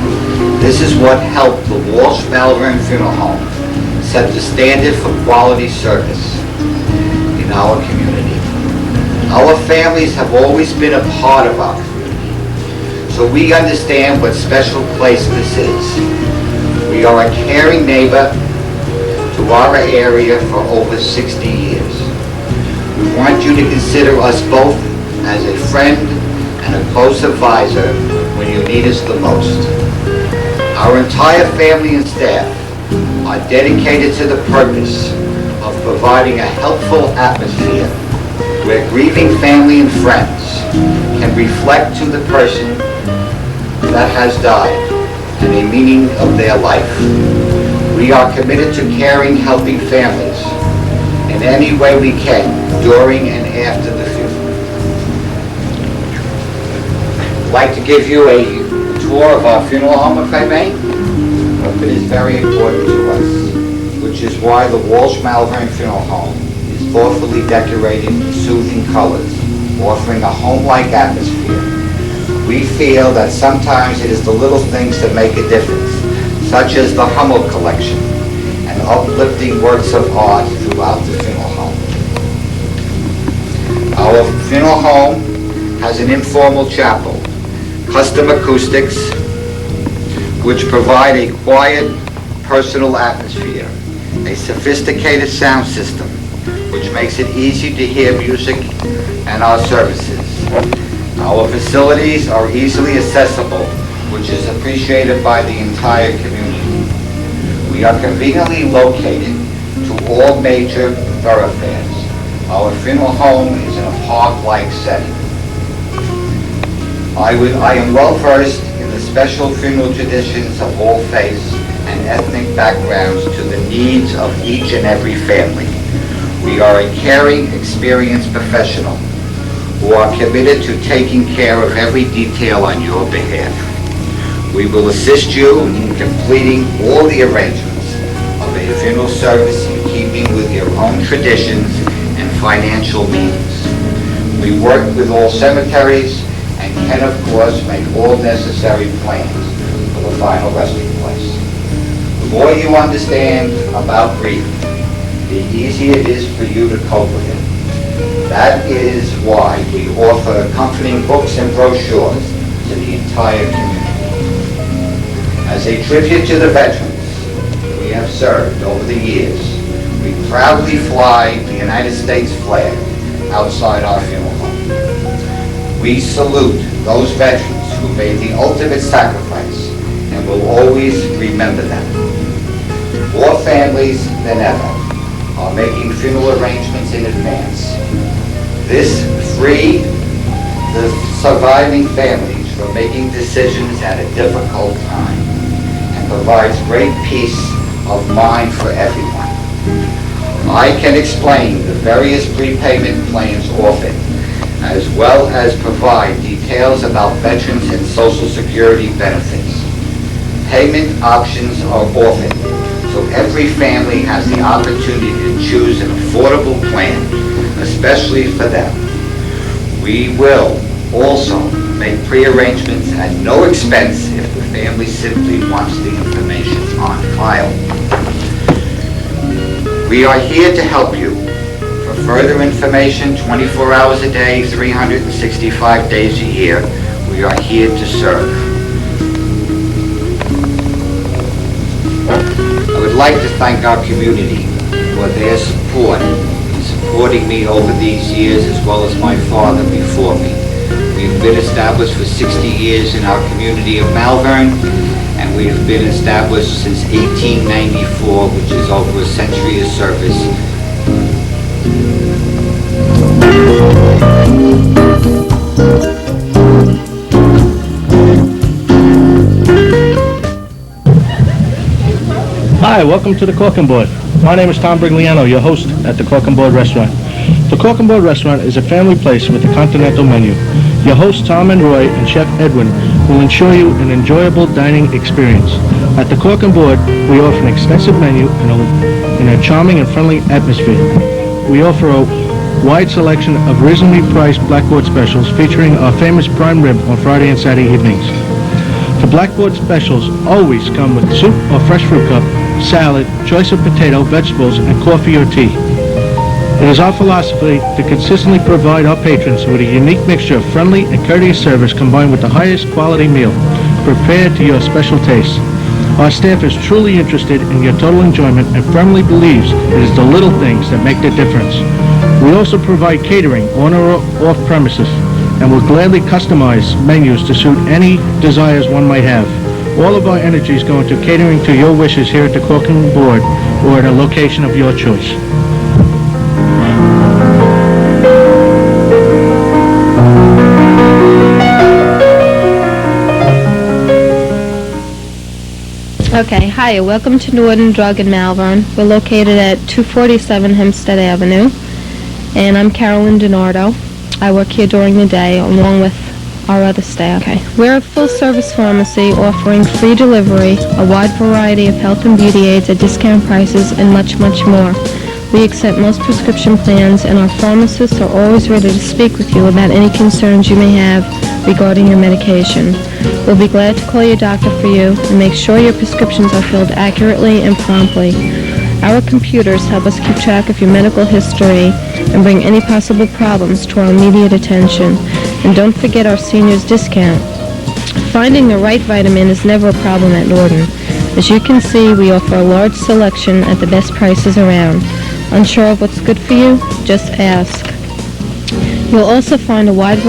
This is what helped the Walsh Malverne Funeral Home set the standard for quality service in our community. Our families have always been a part of our community, so we understand what special place this is. We are a caring neighbor to our area for over 60 years. We want you to consider us both as a friend and a close advisor when you need us the most. Our entire family and staff are dedicated to the purpose of providing a helpful atmosphere where grieving family and friends can reflect to the person that has died and a meaning of their life. We are committed to caring, helping families in any way we can during and after the funeral. I'd like to give you a tour of our funeral home, if I may. It is very important to us, which is why the Walsh Malverne Funeral Home is thoughtfully decorated in soothing colors, offering a home-like atmosphere. We feel that sometimes it is the little things that make a difference, such as the Hummel collection and uplifting works of art throughout the funeral home. Our funeral home has an informal chapel, custom acoustics, which provide a quiet, personal atmosphere, a sophisticated sound system, which makes it easy to hear music and our services. Our facilities are easily accessible, which is appreciated by the entire community. We are conveniently located to all major thoroughfares. Our funeral home is in a park-like setting. I am well versed in the special funeral traditions of all faiths and ethnic backgrounds to the needs of each and every family. We are a caring, experienced professional who are committed to taking care of every detail on your behalf. We will assist you in completing all the arrangements of a funeral service in keeping with your own traditions and financial means. We work with all cemeteries and can, of course, make all necessary plans for the final resting place. The more you understand about grief, the easier it is for you to cope with it. That is why we offer accompanying books and brochures to the entire community. As a tribute to the veterans we have served over the years, we proudly fly the United States flag outside our funeral home. We salute those veterans who made the ultimate sacrifice and will always remember them. More families than ever are making funeral arrangements in advance. This frees the surviving families from making decisions at a difficult time and provides great peace of mind for everyone. I can explain the various prepayment plans offered, as well as provide details about veterans and Social Security benefits. Payment options are offered, so every family has the opportunity to choose an affordable plan, especially for them. We will also make pre-arrangements at no expense if the family simply wants the information on file. We are here to help you. For further information, 24 hours a day, 365 days a year, we are here to serve. would like to thank our community for their support in supporting me over these years, as well as my father before me. We've been established for 60 years in our community of Malverne, and we have been established since 1894, which is over a century of service. Hi, welcome to the Cork and Board. My name is Tom Brigliano, your host at the Cork and Board Restaurant. The Cork and Board Restaurant is a family place with a continental menu. Your hosts Tom and Roy and Chef Edwin will ensure you an enjoyable dining experience. At the Cork and Board, we offer an extensive menu in a charming and friendly atmosphere. We offer a wide selection of reasonably priced blackboard specials featuring our famous prime rib on Friday and Saturday evenings. The blackboard specials always come with soup or fresh fruit cup, salad, choice of potato, vegetables, and coffee or tea. It is our philosophy to consistently provide our patrons with a unique mixture of friendly and courteous service combined with the highest quality meal, prepared to your special tastes. Our staff is truly interested in your total enjoyment and firmly believes it is the little things that make the difference. We also provide catering on or off premises and will gladly customize menus to suit any desires one might have. All of our energies go into catering to your wishes here at the Cork and Board or at a location of your choice. Okay, hi, welcome to Northern Drug in Malverne. We're located at 247 Hempstead Avenue, and I'm Carolyn DiNardo. I work here during the day along with our other staff. Okay. We're a full-service pharmacy offering free delivery, a wide variety of health and beauty aids at discount prices, and much, much more. We accept most prescription plans, and our pharmacists are always ready to speak with you about any concerns you may have regarding your medication. We'll be glad to call your doctor for you and make sure your prescriptions are filled accurately and promptly. Our computers help us keep track of your medical history and bring any possible problems to our immediate attention. And don't forget our seniors discount. Finding the right vitamin is never a problem at Norton. As you can see, we offer a large selection at the best prices around. Unsure of what's good for you? Just ask. You'll also find a wide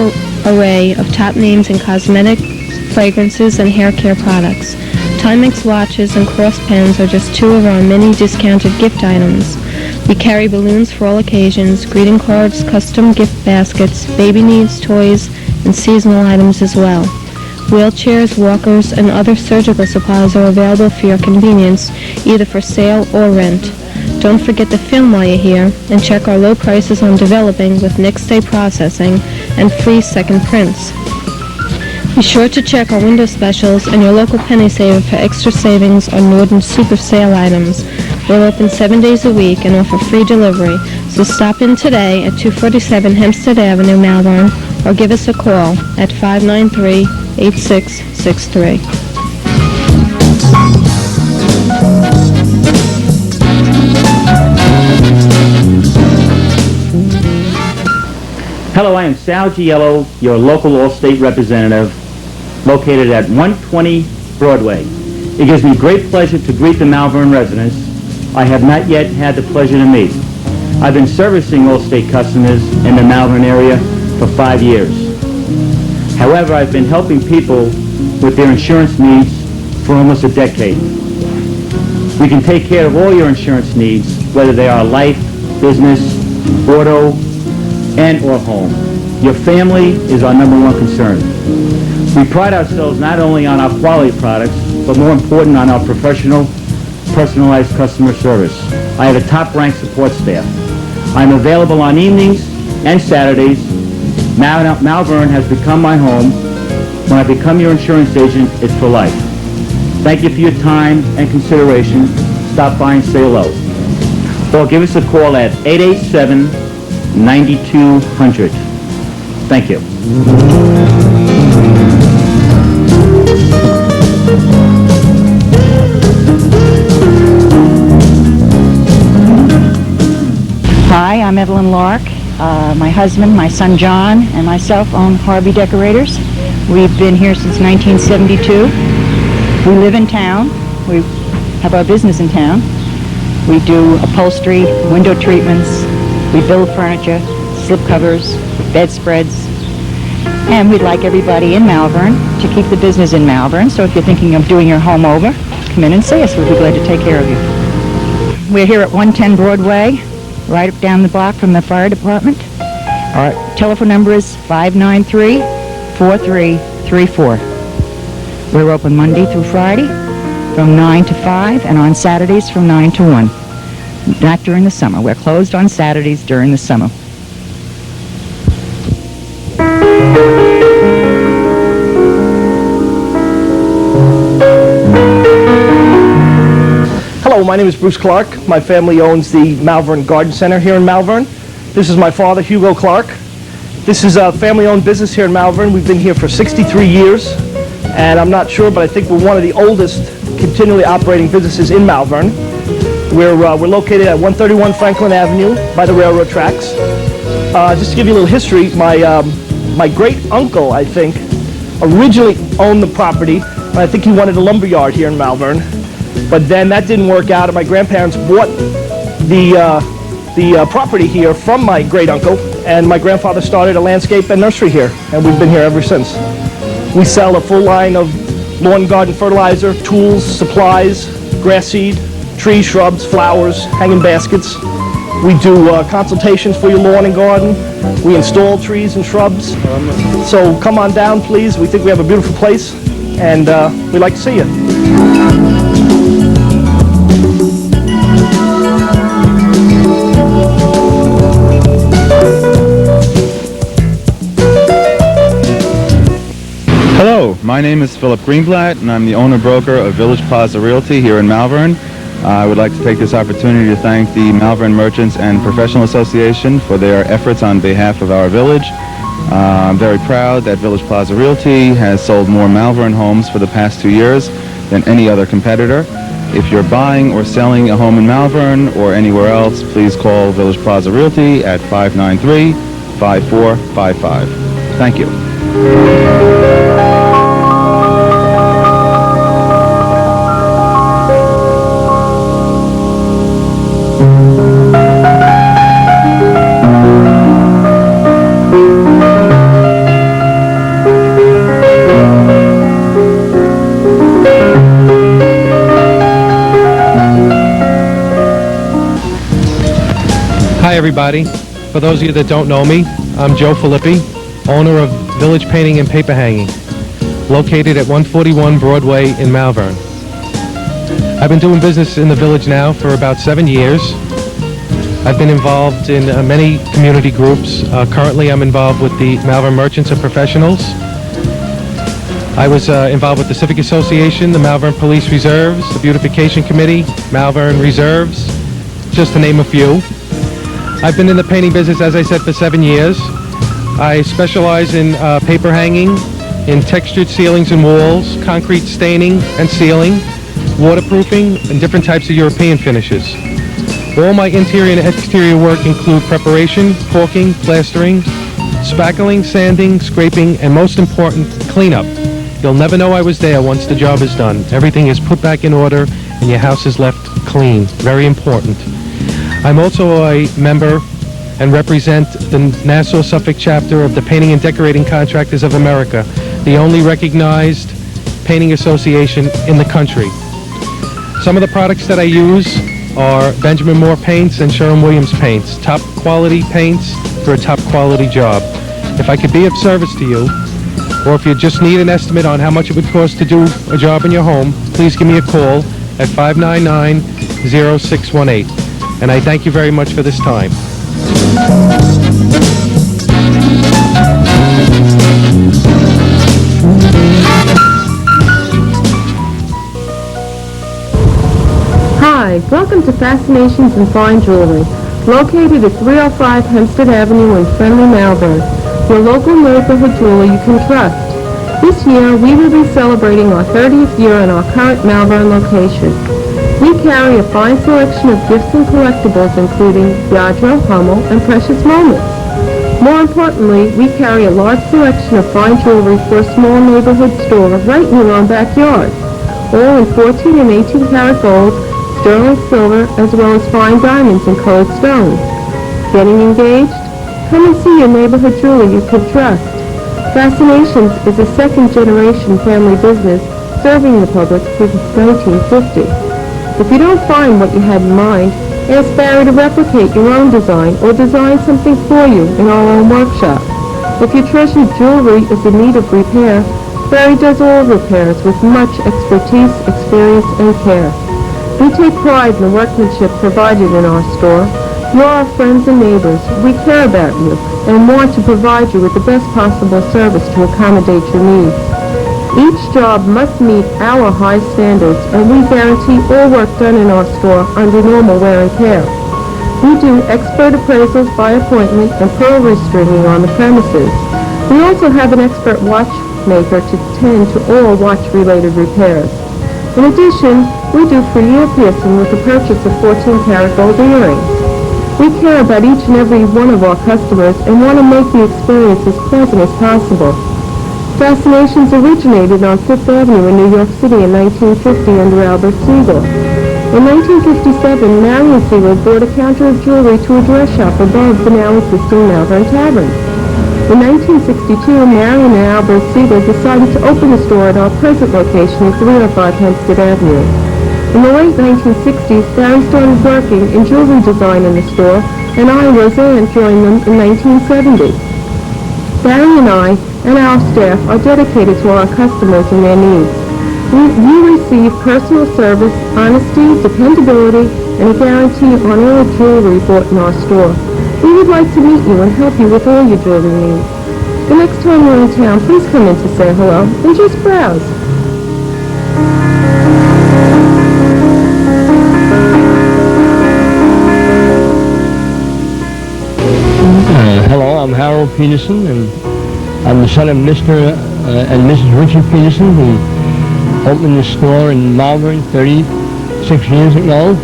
array of top names in cosmetic, fragrances, and hair care products. Timex watches and cross pens are just two of our many discounted gift items. We carry balloons for all occasions, greeting cards, custom gift baskets, baby needs, toys, and seasonal items as well. Wheelchairs, walkers, and other surgical supplies are available for your convenience, either for sale or rent. Don't forget to film while you're here and check our low prices on developing with next day processing and free second prints. Be sure to check our window specials and your local penny saver for extra savings on Norton Super Sale items. We're open 7 days a week and offer free delivery, so stop in today at 247 Hempstead Avenue, Malverne, or give us a call at 593-8663. Hello, I am Sal Giello, your local Allstate representative, located at 120 Broadway. It gives me great pleasure to greet the Malverne residents I have not yet had the pleasure to meet. I've been servicing Allstate customers in the Malverne area for 5 years. However, I've been helping people with their insurance needs for almost a decade. We can take care of all your insurance needs, whether they are life, business, auto, and or home. Your family is our #1 concern. We pride ourselves not only on our quality products, but more important on our professional, personalized customer service. I have a top-ranked support staff. I'm available on evenings and Saturdays. Malverne has become my home. When I become your insurance agent, it's for life. Thank you for your time and consideration. Stop by and say hello. Or give us a call at 887-9200. Thank you. Hi, I'm Evelyn Lark. My husband, my son John, and myself own Harvey Decorators. We've been here since 1972. We live in town. We have our business in town. We do upholstery, window treatments, we build furniture, slip covers, bedspreads, and we'd like everybody in Malverne to keep the business in Malverne. So if you're thinking of doing your home over, come in and see us. We'll be glad to take care of you. We're here at 110 Broadway, right up down the block from the fire department. Our telephone number is 593-4334. We're open Monday through Friday from 9 to 5 and on Saturdays from 9 to 1. Not during the summer. We're closed on Saturdays during the summer. Hello, my name is Bruce Clark. My family owns the Malverne Garden Center here in Malverne. This is my father, Hugo Clark. This is a family-owned business here in Malverne. We've been here for 63 years, and I'm not sure, but I think we're one of the oldest continually operating businesses in Malverne. We're located at 131 Franklin Avenue by the railroad tracks. Just to give you a little history, my great uncle, I think, originally owned the property, and I think he wanted a lumber yard here in Malverne. But then that didn't work out, and my grandparents bought the property here from my great uncle, and my grandfather started a landscape and nursery here, and we've been here ever since. We sell a full line of lawn garden fertilizer, tools, supplies, grass seed, trees, shrubs, flowers, hanging baskets. We do consultations for your lawn and garden. We install trees and shrubs. So come on down, please. We think we have a beautiful place, and we'd like to see you. Hello, my name is Philip Greenblatt, and I'm the owner-broker of Village Plaza Realty here in Malverne. I would like to take this opportunity to thank the Malverne Merchants and Professional Association for their efforts on behalf of our village. I'm very proud that Village Plaza Realty has sold more Malverne homes for the past 2 years than any other competitor. If you're buying or selling a home in Malverne or anywhere else, please call Village Plaza Realty at 593-5455. Thank you. Hi everybody. For those of you that don't know me, I'm Joe Filippi, owner of Village Painting and Paper Hanging, located at 141 Broadway in Malverne. I've been doing business in the village now for about 7 years. I've been involved in many community groups. Currently I'm involved with the Malverne Merchants and Professionals. I was involved with the Civic Association, the Malverne Police Reserves, the Beautification Committee, Malverne Reserves, just to name a few. I've been in the painting business, as I said, for 7 years. I specialize in paper hanging, in textured ceilings and walls, concrete staining and sealing, waterproofing, and different types of European finishes. All my interior and exterior work include preparation, caulking, plastering, spackling, sanding, scraping, and most important, cleanup. You'll never know I was there once the job is done. Everything is put back in order and your house is left clean. Very important. I'm also a member and represent the Nassau-Suffolk chapter of the Painting and Decorating Contractors of America, the only recognized painting association in the country. Some of the products that I use are Benjamin Moore paints and Sherwin-Williams paints, top quality paints for a top quality job. If I could be of service to you, or if you just need an estimate on how much it would cost to do a job in your home, please give me a call at 599-0618. And I thank you very much for this time. Hi, welcome to Fascinations in Fine Jewelry, located at 305 Hempstead Avenue in friendly Malverne, your local neighborhood jeweler you can trust. This year, we will be celebrating our 30th year in our current Malverne location. We carry a fine selection of gifts and collectibles, including Yadro, Hummel, and Precious Moments. More importantly, we carry a large selection of fine jewelry for a small neighborhood store right in your own backyard, all in 14 and 18 karat gold, sterling silver as well as fine diamonds and colored stones. Getting engaged? Come and see your neighborhood jeweler you can trust. Fascinations is a second-generation family business serving the public since 1950. If you don't find what you had in mind, ask Barry to replicate your own design or design something for you in our own workshop. If your treasured jewelry is in need of repair, Barry does all repairs with much expertise, experience, and care. We take pride in the workmanship provided in our store. You're our friends and neighbors. We care about you and want to provide you with the best possible service to accommodate your needs. Each job must meet our high standards, and we guarantee all work done in our store under normal wear and tear. We do expert appraisals by appointment and pearl restringing on the premises. We also have an expert watchmaker to tend to all watch-related repairs. In addition, we do free ear piercing with the purchase of 14-karat gold earrings. We care about each and every one of our customers and want to make the experience as pleasant as possible. Fascinations originated on Fifth Avenue in New York City in 1950 under Albert Siegel. In 1957, Marion Siegel bought a counter of jewelry to a dress shop above the now existing Malverne Tavern. In 1962, Marion and Albert Siegel decided to open a store at our present location at 305 Hempstead Avenue. In the late 1960s, Barry started working in jewelry design in the store, and I, Roseanne, joined them in 1970. Barry and I and our staff are dedicated to our customers and their needs. You receive personal service, honesty, dependability, and a guarantee on all jewelry bought in our store. We would like to meet you and help you with all your jewelry needs. The next time you're in town, please come in to say hello and just browse. Hello, I'm Harold Peterson, and I'm the son of Mr. And Mrs. Richard Peterson, who opened the store in Malverne 36 years ago.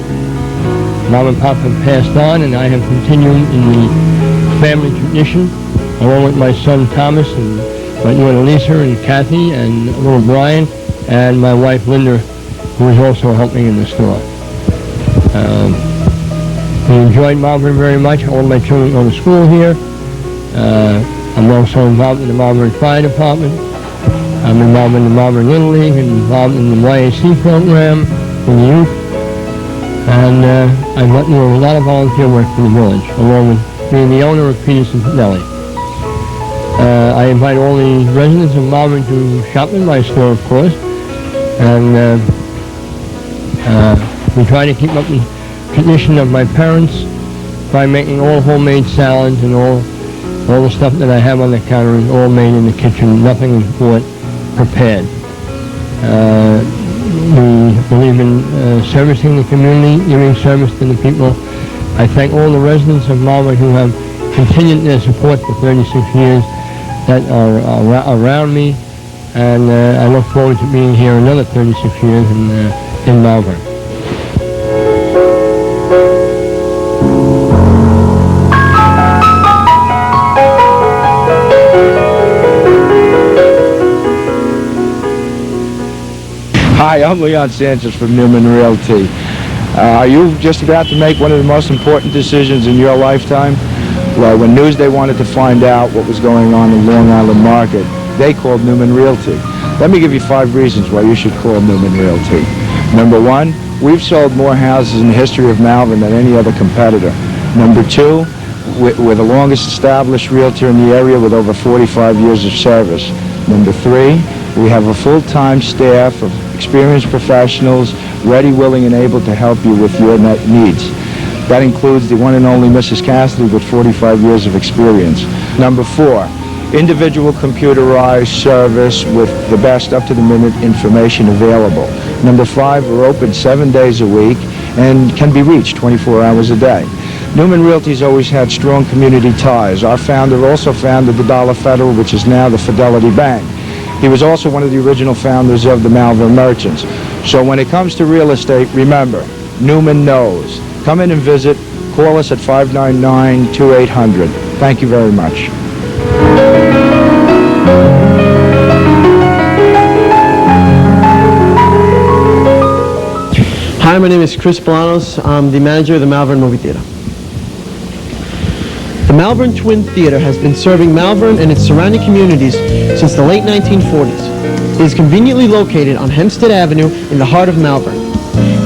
Mom and Pop have passed on, and I have continued in the family tradition, along with my son Thomas, and my daughter Lisa, and Kathy, and little Brian, and my wife Linda, who is also helping in the store. We enjoyed Malverne very much. All my children go to school here. I'm also involved in the Malverne Fire Department. I'm involved in the Malverne Little League, and involved in the YAC program for the youth. And I do a lot of volunteer work for the village, along with being the owner of Peterson Deli. I invite all the residents of Malverne to shop in my store, of course. And we try to keep up the tradition of my parents by making all homemade salads, and all the stuff that I have on the counter is all made in the kitchen. Nothing is bought prepared. We believe in servicing the community, giving service to the people. I thank all the residents of Malverne who have continued their support for 36 years that are around me, and I look forward to being here another 36 years in Malverne. Hi, I'm Leon Sanchez from Newman Realty. Are you just about to make one of the most important decisions in your lifetime? Well, when Newsday wanted to find out what was going on in Long Island Market, they called Newman Realty. Let me give you 5 reasons why you should call Newman Realty. Number 1, we've sold more houses in the history of Malverne than any other competitor. Number 2, we're the longest established realtor in the area with over 45 years of service. Number 3, we have a full-time staff of experienced professionals, ready, willing, and able to help you with your needs. That includes the one and only Mrs. Cassidy with 45 years of experience. Number 4, individual computerized service with the best up-to-the-minute information available. Number 5, we're open 7 days a week and can be reached 24 hours a day. Newman Realty's always had strong community ties. Our founder also founded the Dollar Federal, which is now the Fidelity Bank. He was also one of the original founders of the Malverne Merchants. So when it comes to real estate, remember, Newman knows. Come in and visit. Call us at 599-2800. Thank you very much. Hi, my name is Chris Bolanos. I'm the manager of the Malverne Movie Theater. The Malverne Twin Theater has been serving Malverne and its surrounding communities since the late 1940s. It is conveniently located on Hempstead Avenue in the heart of Malverne.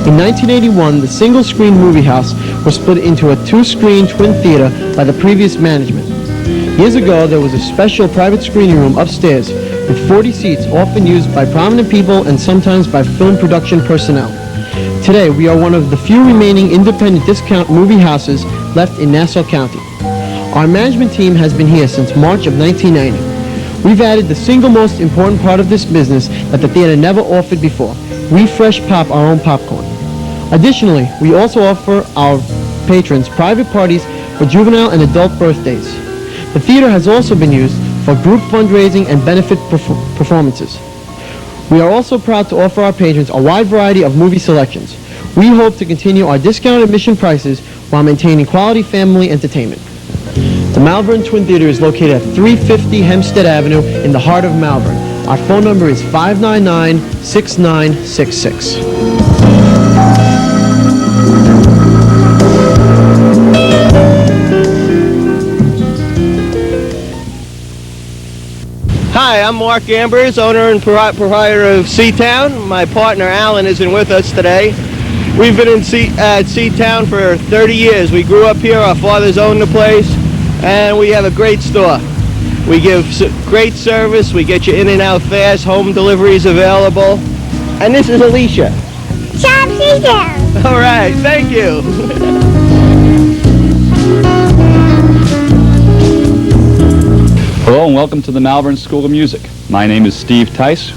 In 1981, the single-screen movie house was split into a two-screen twin theater by the previous management. Years ago, there was a special private screening room upstairs with 40 seats often used by prominent people and sometimes by film production personnel. Today, we are one of the few remaining independent discount movie houses left in Nassau County. Our management team has been here since March of 1990. We've added the single most important part of this business that the theater never offered before. We fresh pop our own popcorn. Additionally, we also offer our patrons private parties for juvenile and adult birthdays. The theater has also been used for group fundraising and benefit performances. We are also proud to offer our patrons a wide variety of movie selections. We hope to continue our discounted admission prices while maintaining quality family entertainment. The Malverne Twin Theater is located at 350 Hempstead Avenue in the heart of Malverne. Our phone number is 599-6966. Hi, I'm Mark Ambers, owner and proprietor of Seatown. My partner Alan isn't with us today. We've been at Seatown for 30 years. We grew up here, our fathers owned the place, and we have a great store. We give great service, we get you in and out fast, home deliveries available. And this is Alicia. Shop Seatown. All right, thank you. Hello and welcome to the Malverne School of Music. My name is Steve Tice,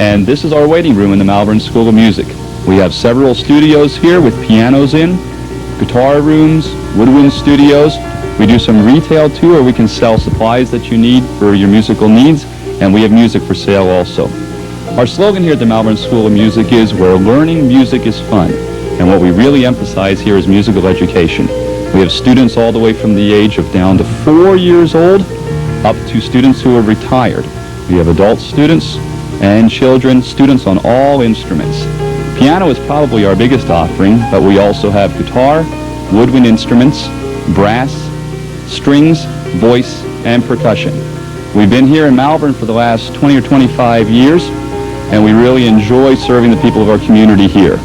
and this is our waiting room in the Malverne School of Music. We have several studios here with pianos in, guitar rooms, woodwind studios. We do some retail too, where we can sell supplies that you need for your musical needs, and we have music for sale also. Our slogan here at the Malverne School of Music is, where learning music is fun. And what we really emphasize here is musical education. We have students all the way from the age of down to 4 years old, up to students who are retired. We have adult students and children, students on all instruments. Piano is probably our biggest offering, but we also have guitar, woodwind instruments, brass, strings, voice, and percussion. We've been here in Malverne for the last 20 or 25 years, and we really enjoy serving the people of our community here.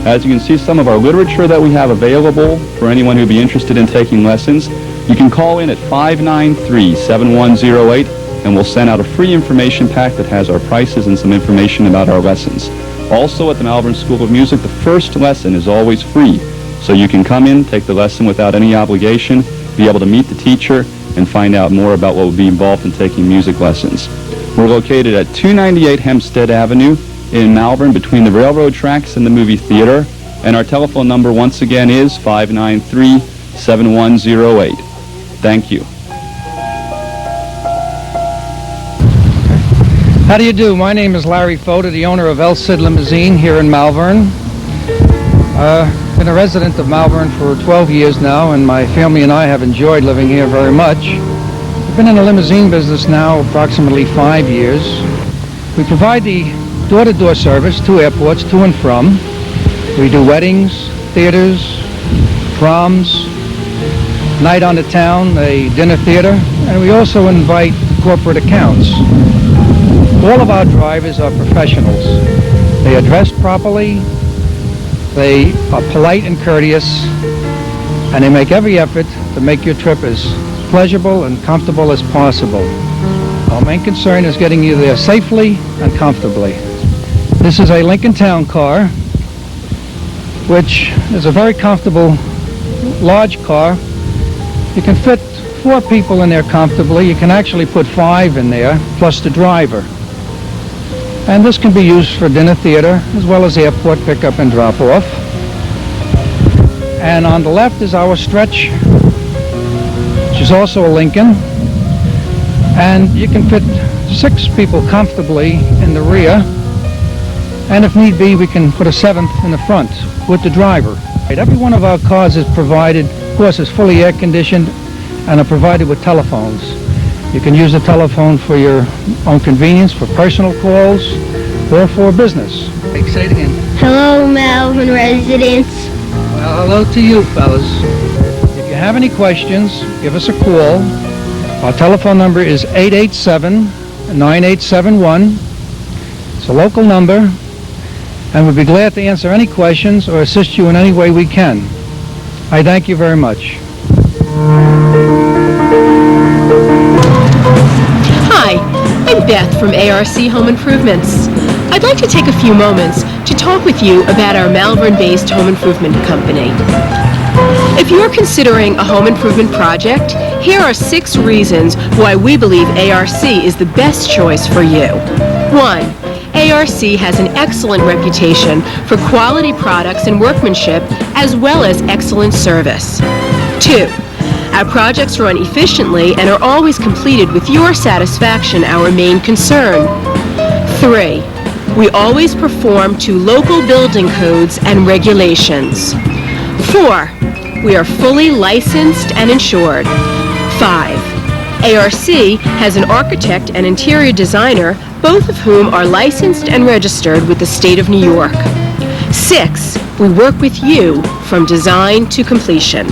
As you can see, some of our literature that we have available for anyone who'd be interested in taking lessons. You can call in at 593-7108, and we'll send out a free information pack that has our prices and some information about our lessons. Also, at the Malverne School of Music, the first lesson is always free, so you can come in, take the lesson without any obligation, be able to meet the teacher, and find out more about what will be involved in taking music lessons. We're located at 298 Hempstead Avenue in Malverne, between the railroad tracks and the movie theater, and our telephone number once again is 593-7108. Thank you. How do you do? My name is Larry Fota, the owner of El Cid Limousine here in Malverne. Been a resident of Malverne for 12 years now, and my family and I have enjoyed living here very much. We've been in the limousine business now approximately 5 years. We provide the door-to-door service to airports, to and from. We do weddings, theaters, proms, night on the town, a dinner theater, and we also invite corporate accounts. All of our drivers are professionals. They are dressed properly, they are polite and courteous, and they make every effort to make your trip as pleasurable and comfortable as possible. Our main concern is getting you there safely and comfortably. This is a Lincoln Town car, which is a very comfortable, large car. You can fit 4 people in there comfortably. You can actually put 5 in there, plus the driver. And this can be used for dinner theater, as well as airport pickup and drop-off. And on the left is our stretch, which is also a Lincoln. And you can fit 6 people comfortably in the rear. And if need be, we can put a 7th in the front with the driver. Every one of our cars is provided, of course, is fully air-conditioned and are provided with telephones. You can use the telephone for your own convenience, for personal calls, or for business. Say it again. Hello, Malverne residents. Well, hello to you, fellas. If you have any questions, give us a call. Our telephone number is 887-9871. It's a local number, and we'd be glad to answer any questions or assist you in any way we can. I thank you very much. Hi, I'm Beth from ARC Home Improvements. I'd like to take a few moments to talk with you about our Malverne-based home improvement company. If you're considering a home improvement project, here are 6 reasons why we believe ARC is the best choice for you. 1. ARC has an excellent reputation for quality products and workmanship, as well as excellent service. 2. Our projects run efficiently and are always completed with your satisfaction, our main concern. 3. We always perform to local building codes and regulations. 4. We are fully licensed and insured. 5. ARC has an architect and interior designer, both of whom are licensed and registered with the state of New York. 6. We work with you from design to completion.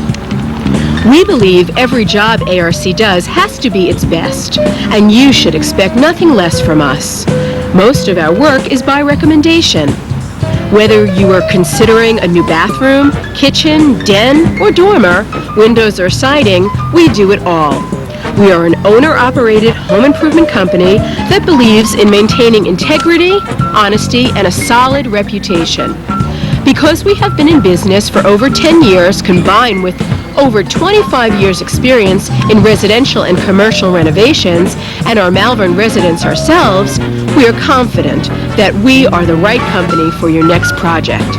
We believe every job ARC does has to be its best, and you should expect nothing less from us. Most of our work is by recommendation. Whether you are considering a new bathroom, kitchen, den, or dormer, windows or siding, we do it all. We are an owner-operated home improvement company that believes in maintaining integrity, honesty, and a solid reputation. Because we have been in business for over 10 years, combined with over 25 years experience in residential and commercial renovations, and our Malverne residents ourselves, we are confident that we are the right company for your next project.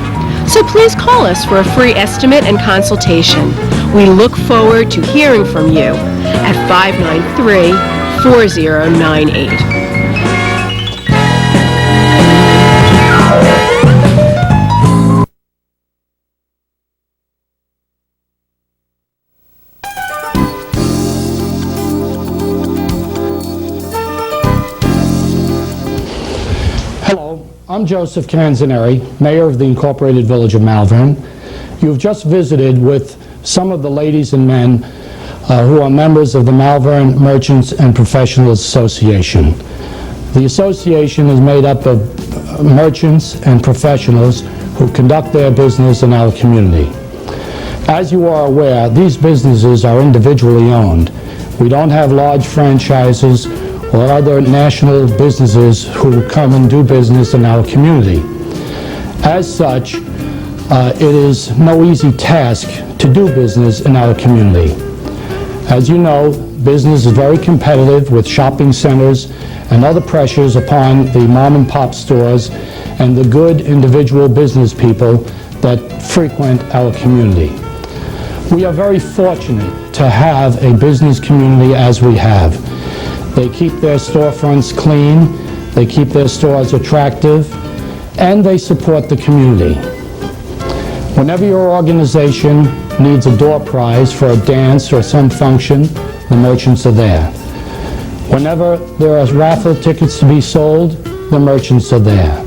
So please call us for a free estimate and consultation. We look forward to hearing from you at 593-4098. I'm Joseph Canzaneri, Mayor of the Incorporated Village of Malverne. You've just visited with some of the ladies and men who are members of the Malverne Merchants and Professionals Association. The association is made up of merchants and professionals who conduct their business in our community. As you are aware, these businesses are individually owned. We don't have large franchises or other national businesses who come and do business in our community. As such, it is no easy task to do business in our community. As you know, business is very competitive with shopping centers and other pressures upon the mom and pop stores and the good individual business people that frequent our community. We are very fortunate to have a business community as we have. They keep their storefronts clean, they keep their stores attractive, and they support the community. Whenever your organization needs a door prize for a dance or some function, the merchants are there. Whenever there are raffle tickets to be sold, the merchants are there.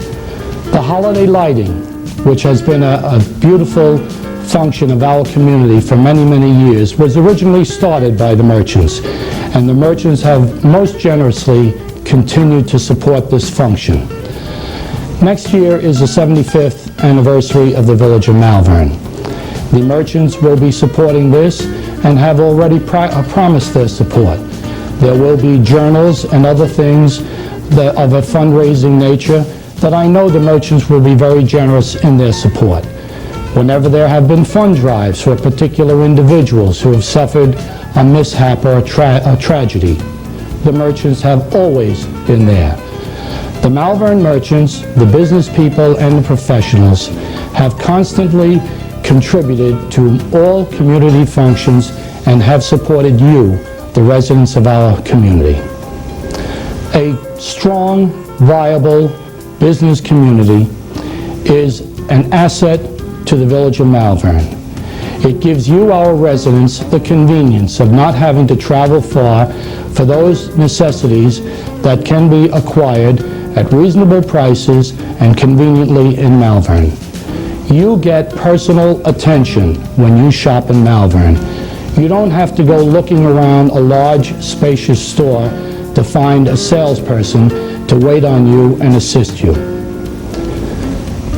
The holiday lighting, which has been a beautiful function of our community for many, many years, was originally started by the merchants. And the merchants have most generously continued to support this function. Next year is the 75th anniversary of the Village of Malverne. The merchants will be supporting this and have already promised their support. There will be journals and other things of a fundraising nature that I know the merchants will be very generous in their support. Whenever there have been fund drives for particular individuals who have suffered a mishap or a tragedy, the merchants have always been there. The Malverne merchants, the business people, and the professionals have constantly contributed to all community functions and have supported you, the residents of our community. A strong, viable business community is an asset to the Village of Malverne. It gives you, our residents, the convenience of not having to travel far for those necessities that can be acquired at reasonable prices and conveniently in Malverne. You get personal attention when you shop in Malverne. You don't have to go looking around a large, spacious store to find a salesperson to wait on you and assist you.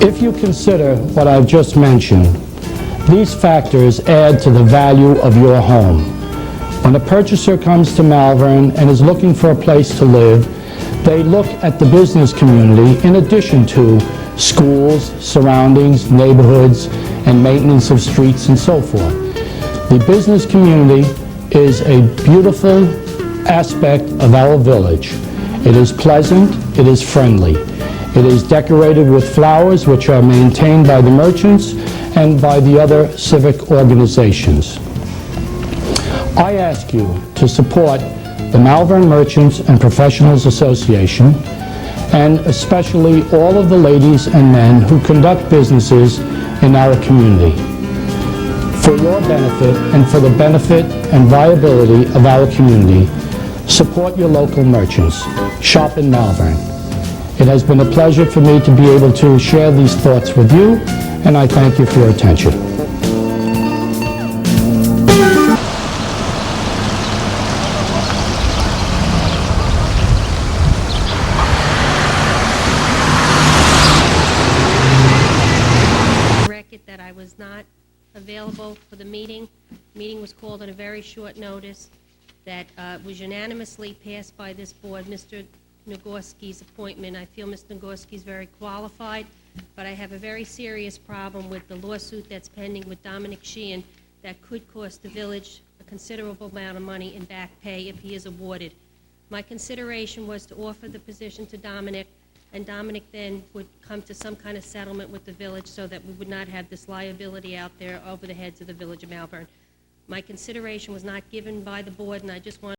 If you consider what I've just mentioned, these factors add to the value of your home. When a purchaser comes to Malverne and is looking for a place to live, they look at the business community in addition to schools, surroundings, neighborhoods, and maintenance of streets and so forth. The business community is a beautiful aspect of our village. It is pleasant, it is friendly. It is decorated with flowers which are maintained by the merchants and by the other civic organizations. I ask you to support the Malverne Merchants and Professionals Association, and especially all of the ladies and men who conduct businesses in our community. For your benefit and for the benefit and viability of our community, support your local merchants. Shop in Malverne. It has been a pleasure for me to be able to share these thoughts with you, and I thank you for your attention. That I was not available for the meeting. Meeting was called on a very short notice. That was unanimously passed by this board. Mr. Nagorski's appointment. I feel Mr. Nagorski is very qualified, but I have a very serious problem with the lawsuit that's pending with Dominic Sheehan that could cost the village a considerable amount of money in back pay if he is awarded. My consideration was to offer the position to Dominic, and Dominic then would come to some kind of settlement with the village so that we would not have this liability out there over the heads of the village of Malverne. My consideration was not given by the board, and I just want